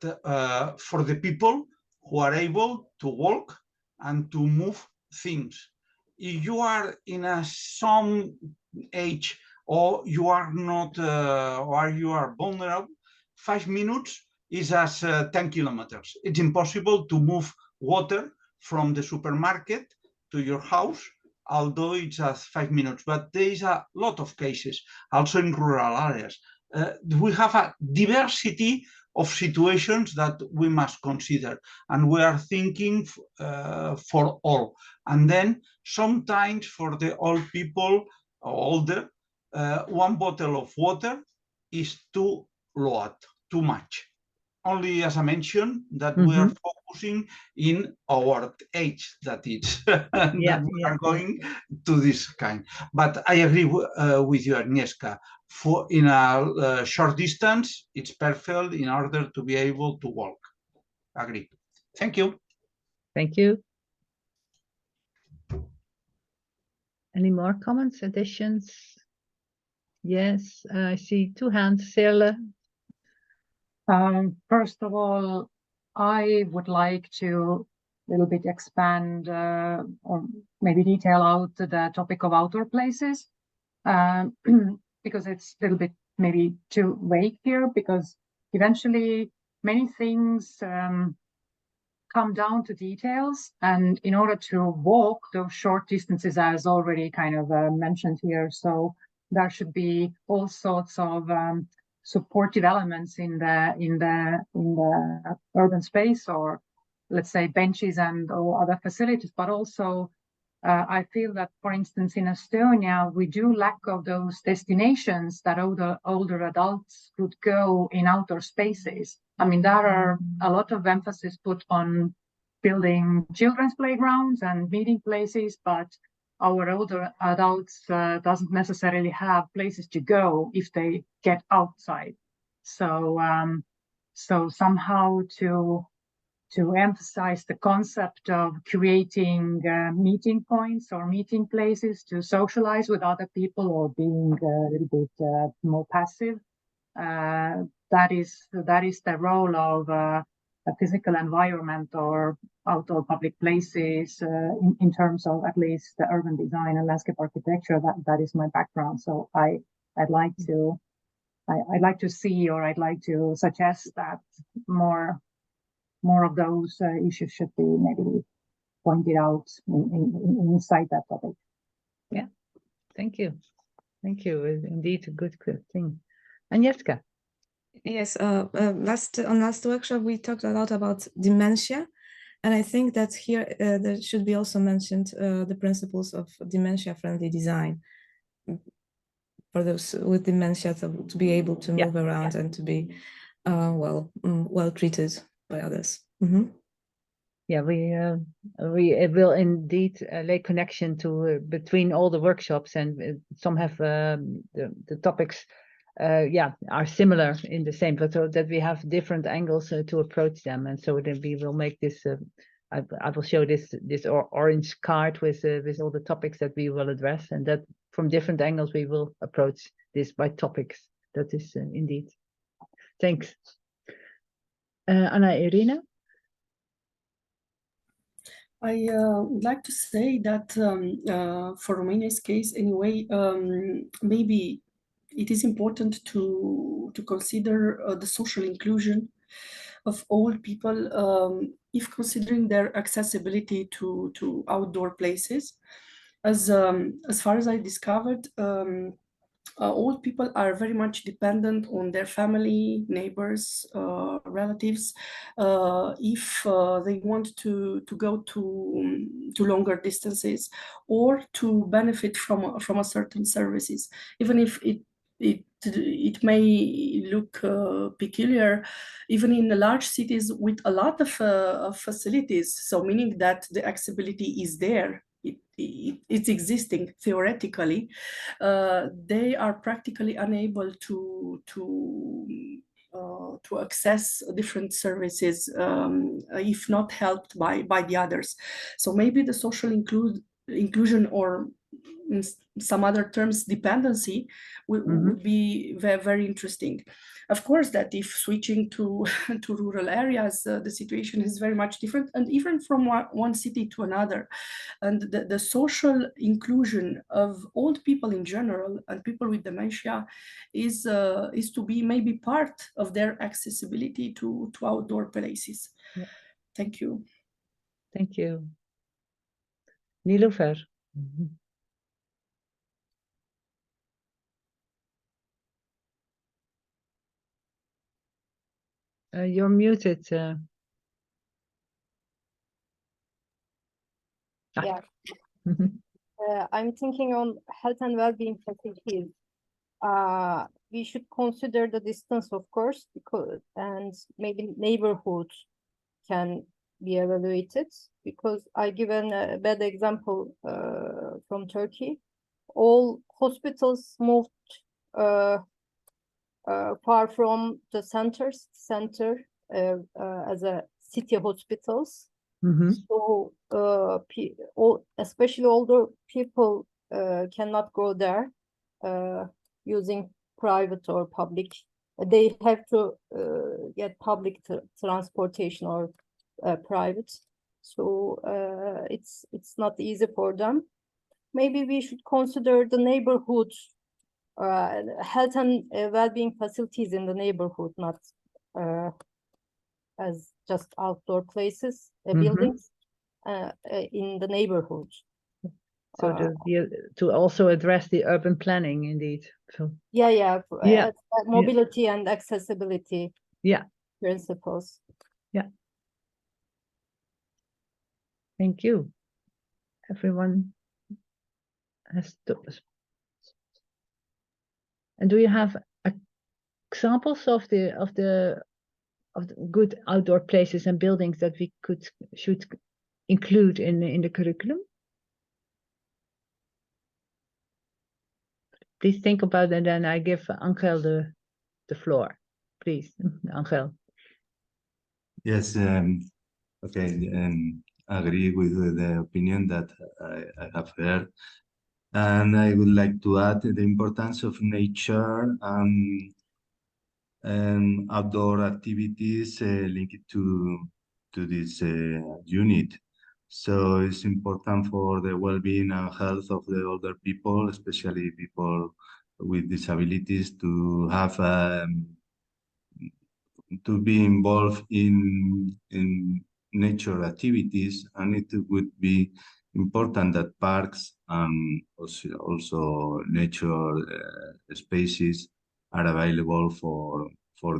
for the people who are able to walk and to move things, if you are in some age or you are not, or you are vulnerable, 5 minutes is as 10 kilometers. It's impossible to move water from the supermarket to your house, although it's as 5 minutes. But there is a lot of cases, also in rural areas. We have a diversity of situations that we must consider, and we are thinking for all. And then sometimes for the old people or older, 1 bottle of water is too much. Only as I mentioned that we are focusing in our age, that is that we are going to this kind. But I agree with you, Agnieszka. For in a short distance, it's perfect in order to be able to walk. Agree. Thank you. Thank you. Any more comments, additions? Yes, I see 2 hands. Sirle. First of all, I would like to a little bit expand or maybe detail out the topic of outdoor places, because it's a little bit maybe too vague here, because eventually many things come down to details, and in order to walk those short distances, as already kind of mentioned here, so there should be all sorts of supportive elements in the urban space, or let's say benches and or other facilities. But also I feel that, for instance, in Estonia, we do lack of those destinations that older adults could go in outdoor spaces. I mean, there are a lot of emphasis put on building children's playgrounds and meeting places, but our older adults doesn't necessarily have places to go if they get outside. So so somehow to emphasize the concept of creating meeting points or meeting places to socialize with other people, or being a little bit more passive, that is the role of a physical environment or outdoor public places in terms of at least the urban design and landscape architecture. That is my background. So I'd like to see, or I'd like to suggest that more of those issues should be maybe pointed out inside that topic. Yeah, thank you. Thank you. Indeed, a good thing. Agnieszka. Yes, last workshop we talked a lot about dementia, and I think that here there should be also mentioned the principles of dementia-friendly design for those with dementia to be able to move around and to be well treated by others. Yeah, we will indeed lay connection to between all the workshops, and some have the topics are similar in the same, but so that we have different angles to approach them, and so then we will make this. I will show this orange card with all the topics that we will address, and that from different angles we will approach this by topics. That is indeed. Thanks, Anna Irina. I would like to say that for Romania's case, anyway, maybe it is important to consider the social inclusion of all people, if considering their accessibility to outdoor places. As far as I discovered, old people are very much dependent on their family, neighbors, relatives, if they want to go to longer distances or to benefit from a certain services, even if it may look peculiar, even in the large cities with a lot of facilities. So meaning that the accessibility is there. It's existing theoretically. They are practically unable to access different services if not helped by the others. So maybe the social inclusion or in some other terms, dependency, would be very, very interesting. Of course, that if switching to rural areas, the situation is very much different, and even from one city to another. And the social inclusion of old people in general and people with dementia is to be maybe part of their accessibility to outdoor places. Yeah. Thank you. Thank you. Nilofer. You're muted. Yeah. I'm thinking on health and well-being facilities. We should consider the distance, of course, and maybe neighborhood can be evaluated, because I given a bad example from Turkey. All hospitals moved far from the center as a city hospitals. So especially older people cannot go there using private or public. They have to get public transportation or private. So it's not easy for them. Maybe we should consider the neighborhood health and well-being facilities in the neighborhood, not as just outdoor places, buildings in the neighborhood. So to also address the urban planning, indeed. So yeah. Mobility and accessibility. Yeah. Principles. Yeah. Thank you. Everyone has to. And do you have examples of the good outdoor places and buildings that we should include in the curriculum? Please think about it, and then I give Angel the floor. Please, Angel. Yes, okay, agree with the opinion that I have heard. And I would like to add the importance of nature and outdoor activities linked to this unit. So it's important for the well-being and health of the older people, especially people with disabilities, to have to be involved in nature activities, and it would be important that parks and also nature spaces are available for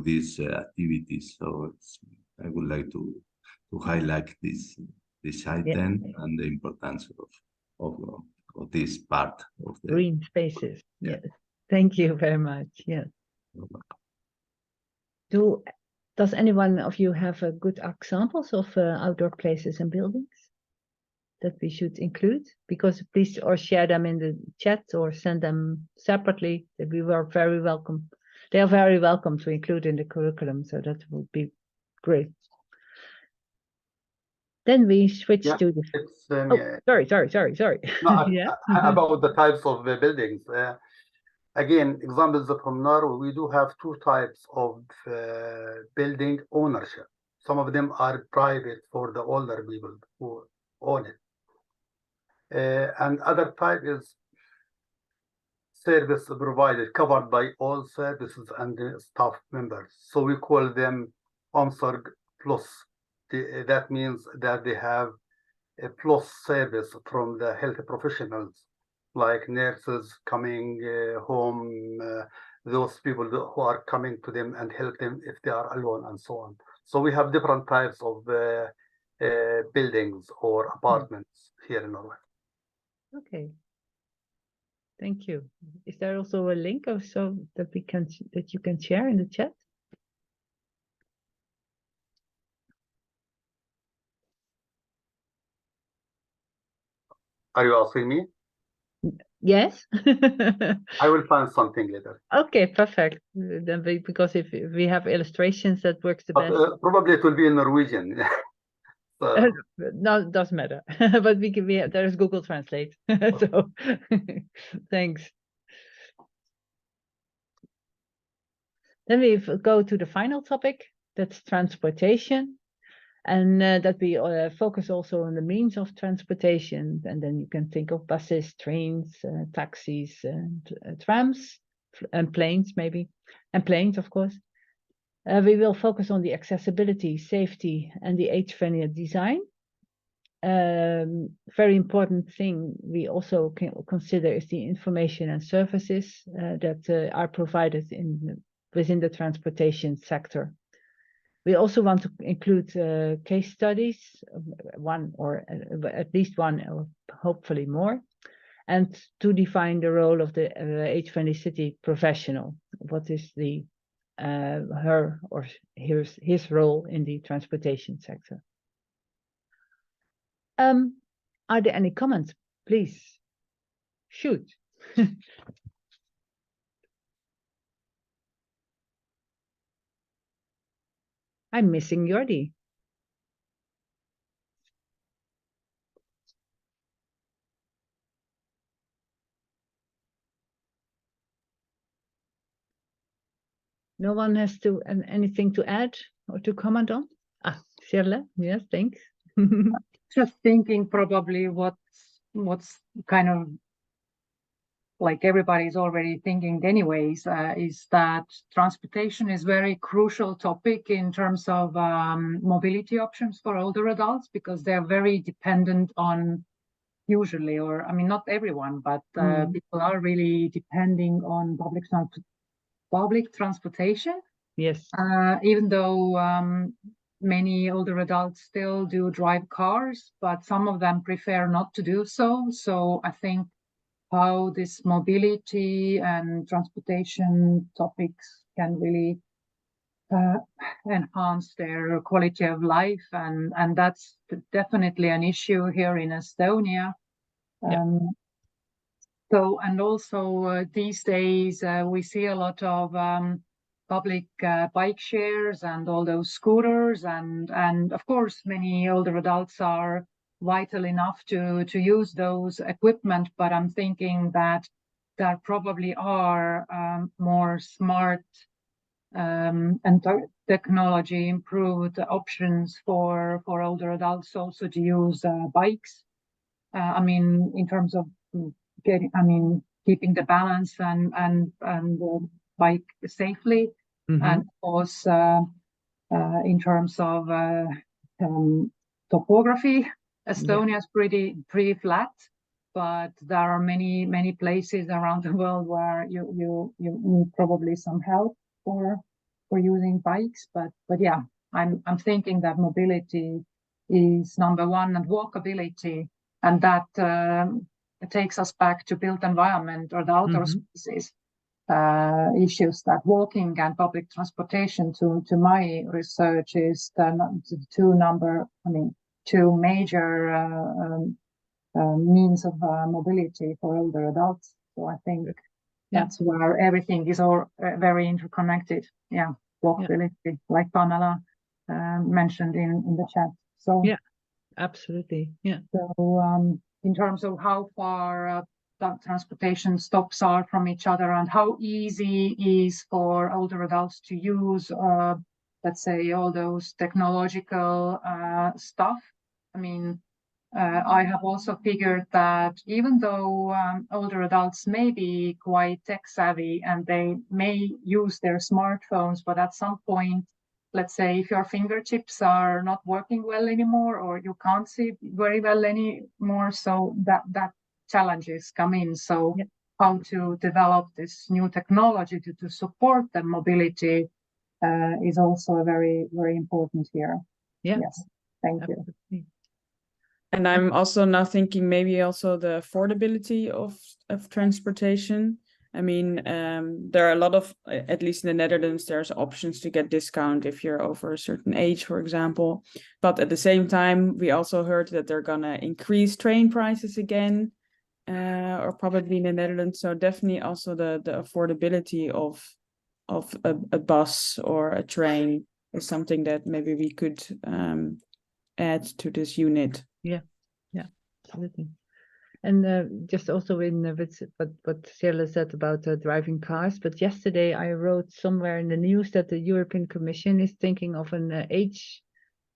these activities. So I would like to highlight this item and the importance of this part of the green spaces. Yes, thank you very much. Yes. Does anyone of you have good examples of outdoor places and buildings that we should include? Because please or share them in the chat or send them separately. That we were very welcome. They are very welcome to include in the curriculum, so that would be great. Then we switch to the. Sorry. No, about the types of buildings. Again, examples from Norway, we do have two types of building ownership. Some of them are private for the older people who own it. And other type is service provided, covered by all services and the staff members. So we call them Omsorg Plus. That means that they have a plus service from the health professionals, like nurses coming home, those people who are coming to them and help them if they are alone and so on. So we have different types of buildings or apartments here in Norway. Okay. Thank you. Is there also a link or so that you can share in the chat? Are you asking me? Yes. I will find something later. Okay, perfect. Then because if we have illustrations, that works the best. Probably it will be in Norwegian. So No, it doesn't matter. But there's Google Translate. So thanks. Then we go to the final topic, that's transportation. And that we focus also on the means of transportation. And then you can think of buses, trains, taxis, and trams, and planes maybe, and planes, of course. We will focus on the accessibility, safety, and the age-friendly design. Very important thing we also can consider is the information and services that are provided within the transportation sector. We also want to include case studies, one or at least one, or hopefully more, and to define the role of the age-friendly city professional. What is the her or his role in the transportation sector? Are there any comments? Please shoot. I'm missing Jordi. No one has anything to add or to comment on? Sirle, yes, thanks. Just thinking probably what's kind of like everybody's already thinking anyways, is that transportation is very crucial topic in terms of mobility options for older adults, because they're very dependent on usually, or I mean, not everyone, but people are really depending on public transportation. Yes. Even though many older adults still do drive cars, but some of them prefer not to do so. So I think how this mobility and transportation topics can really enhance their quality of life, and that's definitely an issue here in Estonia. So, and also these days we see a lot of public bike shares and all those scooters, and of course many older adults are vital enough to use those equipment, but I'm thinking that there probably are more smart and technology improved options for older adults also to use bikes. I mean, in terms of keeping the balance and bike safely, and of course in terms of topography, Estonia is pretty flat, but there are many places around the world where you need probably some help for using bikes. But yeah, I'm thinking that mobility is number one, and walkability, and that it takes us back to built environment or the outdoor spaces issues, that walking and public transportation, to my research, is two major means of mobility for older adults. So I think that's where everything is all very interconnected. Yeah, walkability, like Pamela mentioned in the chat. So yeah, absolutely. Yeah. So in terms of how far transportation stops are from each other, and how easy is for older adults to use, let's say, all those technological stuff. I mean, I have also figured that even though older adults may be quite tech savvy and they may use their smartphones, but at some point, let's say, if your fingertips are not working well anymore, or you can't see very well anymore, so that challenges come in. So how to develop this new technology to support the mobility is also very, very important here. Yeah. Yes. Thank you. And I'm also now thinking maybe also the affordability of transportation. I mean, there are a lot of, at least in the Netherlands, there's options to get discount if you're over a certain age, for example. But at the same time, we also heard that they're gonna increase train prices again, or probably in the Netherlands. So definitely also the affordability of a bus or a train is something that maybe we could add to this unit. Yeah, absolutely. And just also in with what Sirla said about driving cars, but yesterday I wrote somewhere in the news that the European Commission is thinking of an age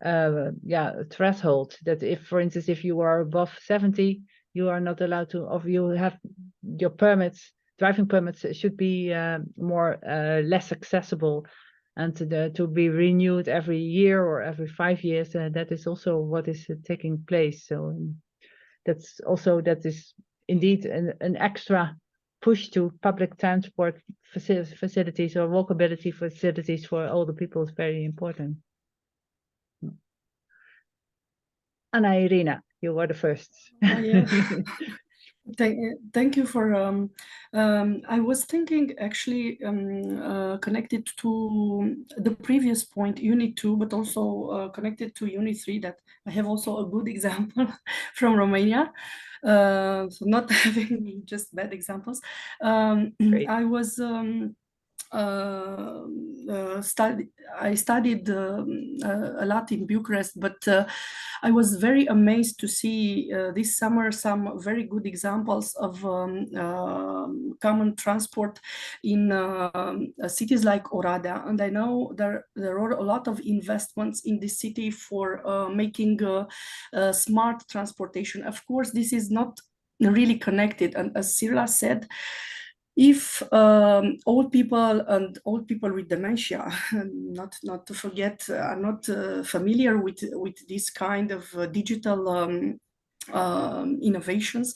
threshold, that if, for instance, if you are above 70, you are not allowed to, or you have your permits, driving permits should be less accessible, and to be renewed every year or every 5 years. That is also what is taking place. So that is indeed an extra push to public transport facilities or walkability facilities for older people is very important. Anna Irina, you were the first. Yeah. Thank you for. I was thinking actually connected to the previous point, Unit 2, but also connected to Unit 3, that I have also a good example from Romania. So not having just bad examples. I was. I studied a lot in Bucharest, but I was very amazed to see this summer some very good examples of common transport in cities like Oradea. And I know there are a lot of investments in this city for making smart transportation. Of course, this is not really connected. And as Sirla said, if old people and old people with dementia, not to forget, are not familiar with this kind of digital innovations,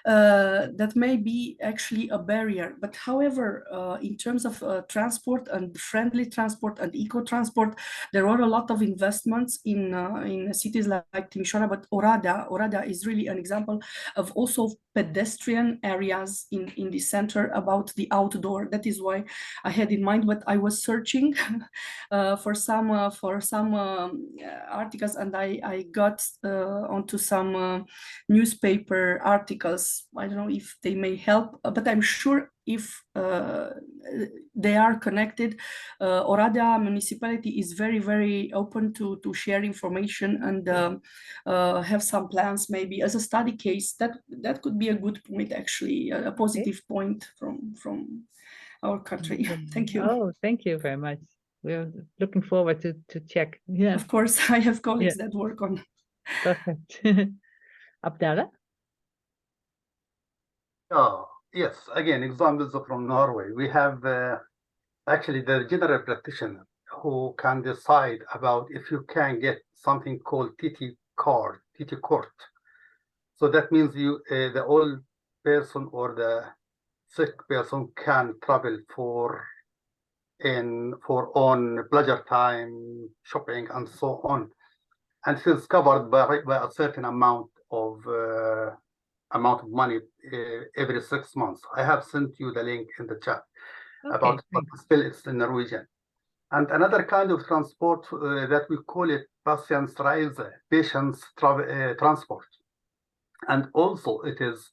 that may be actually a barrier. But however, in terms of transport and friendly transport and eco-transport, there are a lot of investments in cities like Timișoara, but Oradea is really an example of also pedestrian areas in the center about the outdoor. That is why I had in mind, but I was searching for some articles, and I got onto some newspaper articles. I don't know if they may help, but I'm sure if they are connected, Oradea municipality is very, very open to share information and have some plans, maybe as a study case. That could be a good point, actually, a positive point from our country. Thank you. Oh, thank you very much. We're looking forward to check. Yeah. Of course, I have colleagues that work on. Perfect. Abdallah? Yes, again, examples from Norway. We have actually the general practitioner who can decide about if you can get something called TT court. So that means the old person or the sick person can travel for own pleasure time, shopping, and so on, and it is covered by a certain amount of money every 6 months. I have sent you the link in the chat about, but still it's in Norwegian. And another kind of transport that we call it patientreise, patients transport, and also it is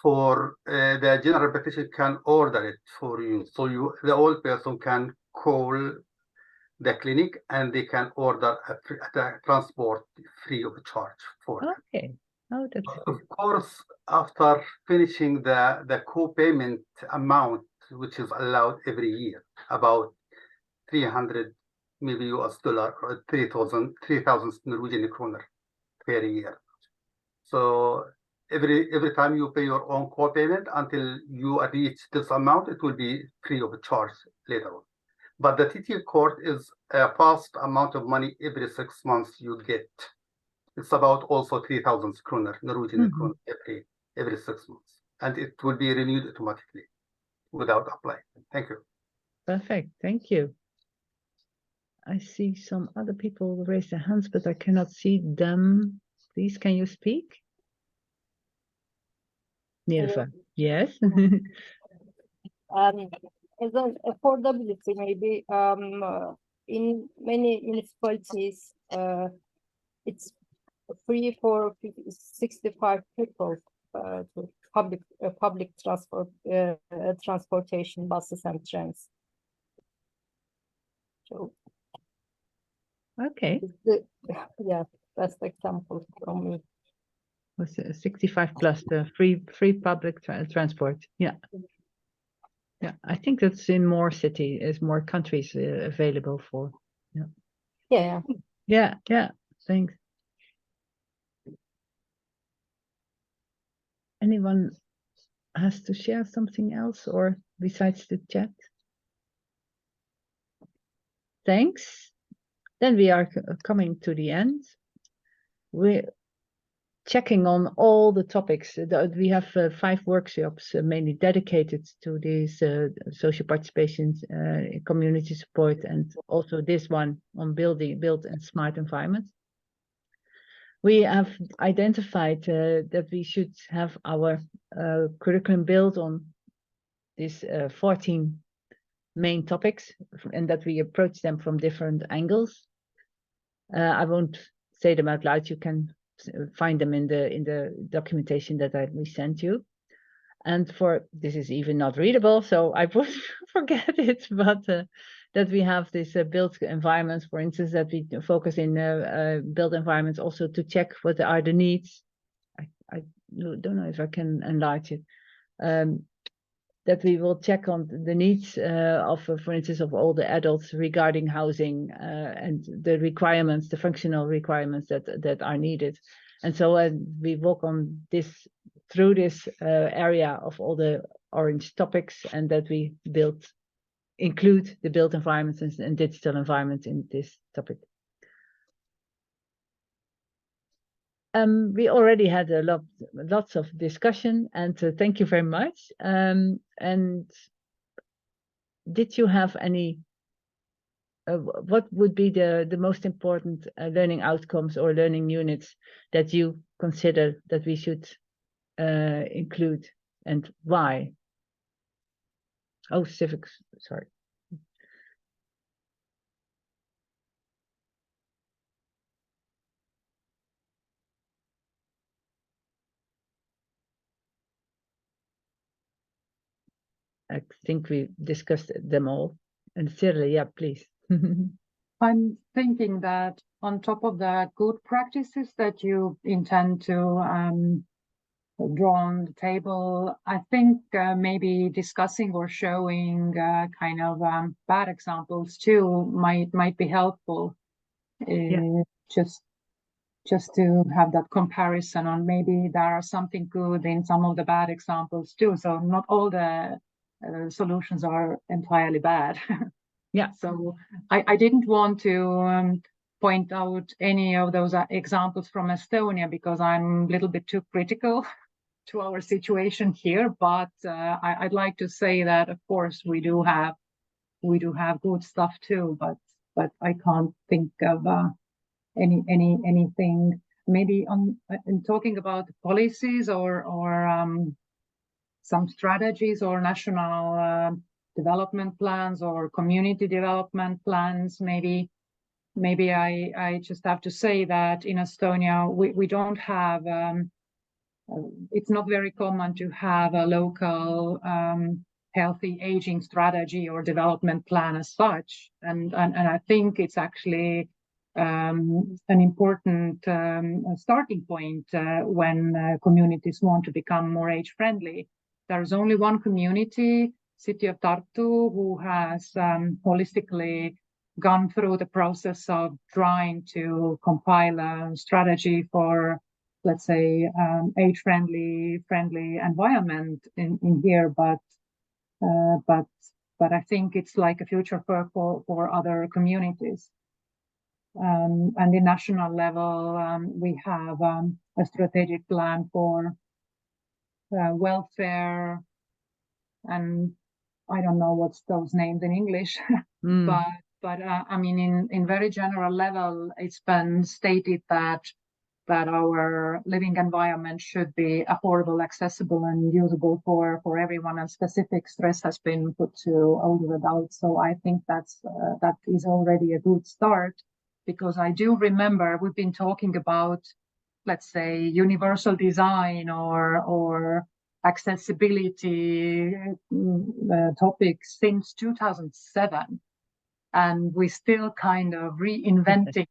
for the general practitioner can order it for you. So the old person can call the clinic and they can order a transport free of charge for them. Okay. Oh, that's of course, after finishing the co-payment amount, which is allowed every year, about 300 maybe US dollar or 3,000 Norwegian kroner per year. So every time you pay your own co-payment until you reach this amount, it will be free of charge later on. But the TT court is a fast amount of money every 6 months you get. It's about also 3,000 kroner, Norwegian kroner every 6 months. And it will be renewed automatically without applying. Thank you. Perfect. Thank you. I see some other people raise their hands, but I cannot see them. Please, can you speak? Nilüfer. Yes. As an affordability, maybe in many municipalities, it's free for 65 people to public transportation, buses and trains. So Okay. Yeah, best example from me. Was 65 plus the free public transport. Yeah. Yeah, I think that's in more more countries available for. Yeah. Yeah. Yeah. Thanks. Anyone has to share something else or besides the chat? Thanks. Then we are coming to the end. We're checking on all the topics. We have 5 workshops mainly dedicated to these social participation, community support, and also this one on build and smart environments. We have identified that we should have our curriculum built on these 14 main topics, and that we approach them from different angles. I won't say them out loud. You can find them in the documentation that we sent you. And this is even not readable, so I would forget it, but that we have this built environments, for instance, that we focus in built environments also to check what are the needs. I don't know if I can enlarge it. That we will check on the needs of, for instance, of all the adults regarding housing and the requirements, the functional requirements that are needed. And so we work on this through this area of all the orange topics, and that we include the built environments and digital environments in this topic. We already had lots of discussion, and thank you very much. And did you have any, what would be the most important learning outcomes or learning units that you consider that we should include, and why? Oh, civics, sorry. I think we discussed them all. And Shirley, yeah, please. I'm thinking that on top of the good practices that you intend to draw on the table, I think maybe discussing or showing kind of bad examples too might be helpful. Just to have that comparison on maybe there are something good in some of the bad examples too. So not all the solutions are entirely bad. Yeah. So I didn't want to point out any of those examples from Estonia because I'm a little bit too critical to our situation here. But I'd like to say that of course we do have good stuff too. But I can't think of anything maybe in talking about policies or some strategies or national development plans or community development plans. Maybe I just have to say that in Estonia we don't have it's not very common to have a local healthy aging strategy or development plan as such, and I think it's actually an important starting point when communities want to become more age friendly. There's only one community, City of Tartu, who has holistically gone through the process of trying to compile a strategy for, let's say, age friendly environment in here, but I think it's like a future for other communities. And the national level, we have a strategic plan for welfare, and I don't know what's those names in English, but I mean, in very general level, it's been stated that our living environment should be affordable, accessible, and usable for everyone, and specific stress has been put to older adults. So I think that is already a good start, because I do remember we've been talking about, let's say, universal design or accessibility topics since 2007. and we still kind of reinventing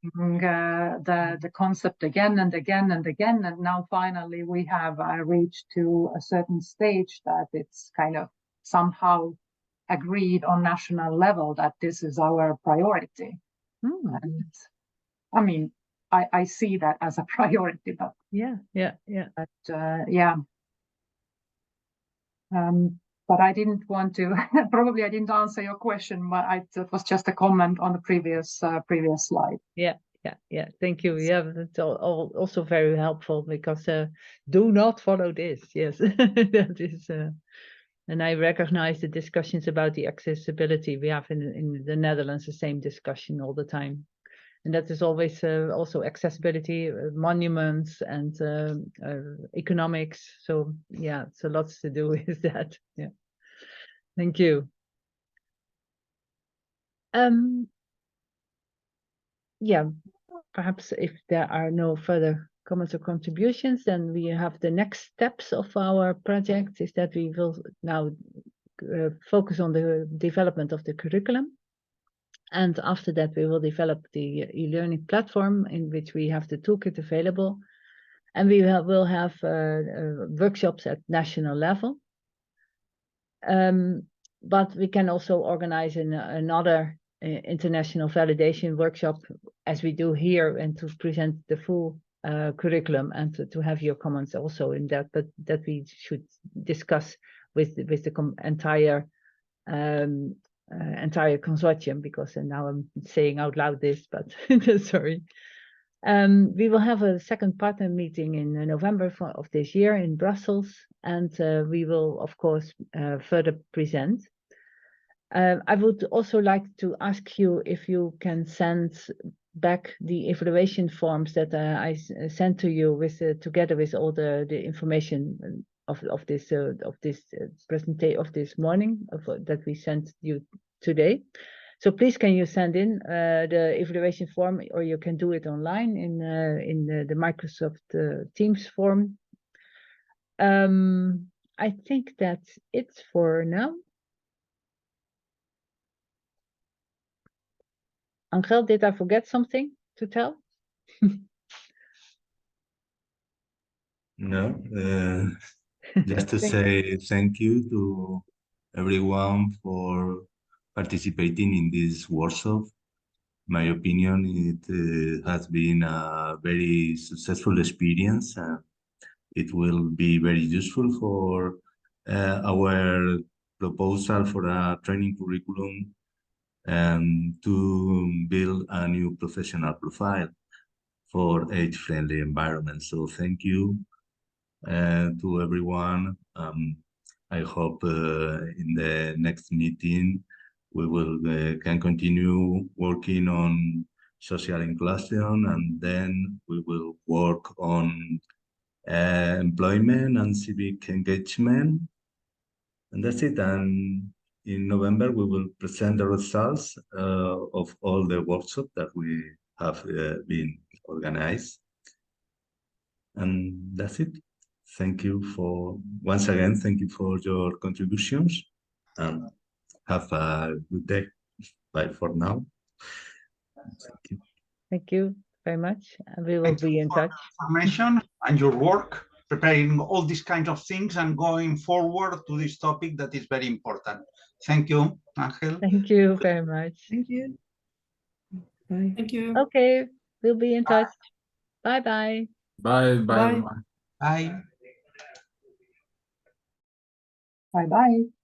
the concept again and again and again. And now finally we have reached to a certain stage that it's kind of somehow agreed on national level that this is our priority. And I mean, I see that as a priority, but but I didn't want to, probably I didn't answer your question, but it was just a comment on the previous slide. Yeah, thank you. Yeah, that's also very helpful, because do not follow this. Yes, that is, and I recognize the discussions about the accessibility. We have in the Netherlands the same discussion all the time. And that is always also accessibility, monuments, and economics. So yeah, so lots to do with that. Yeah, thank you. Yeah, perhaps if there are no further comments or contributions, then we have the next steps of our project is that we will now focus on the development of the curriculum. And after that, we will develop the e-learning platform in which we have the toolkit available. And we will have workshops at national level. But we can also organize another international validation workshop, as we do here, and to present the full curriculum, and to have your comments also in that, but that we should discuss with the entire consortium, because now I'm saying out loud this, but sorry. We will have a second partner meeting in November of this year in Brussels, and we will, of course, further present. I would also like to ask you if you can send back the evaluation forms that I sent to you together with all the information of this presentation of this morning that we sent you today. So please, can you send in the evaluation form, or you can do it online in the Microsoft Teams form. I think that's it for now. Angel, did I forget something to tell? No, just to say thank you to everyone for participating in this workshop. My opinion, it has been a very successful experience, and it will be very useful for our proposal for a training curriculum and to build a new professional profile for age-friendly environment. So thank you to everyone. I hope in the next meeting we will can continue working on social inclusion, and then we will work on employment and civic engagement. And that's it. And in November, we will present the results of all the workshops that we have been organized. And that's it. Thank you once again, thank you for your contributions, and have a good day. Bye for now. Thank you. Thank you very much. And we will be in touch. Information and your work, preparing all these kinds of things and going forward to this topic that is very important. Thank you, Angel. Thank you very much. Thank you. Bye. Thank you. Okay, we'll be in touch. Bye-bye. Bye. Bye. Everyone. Bye. Bye-bye.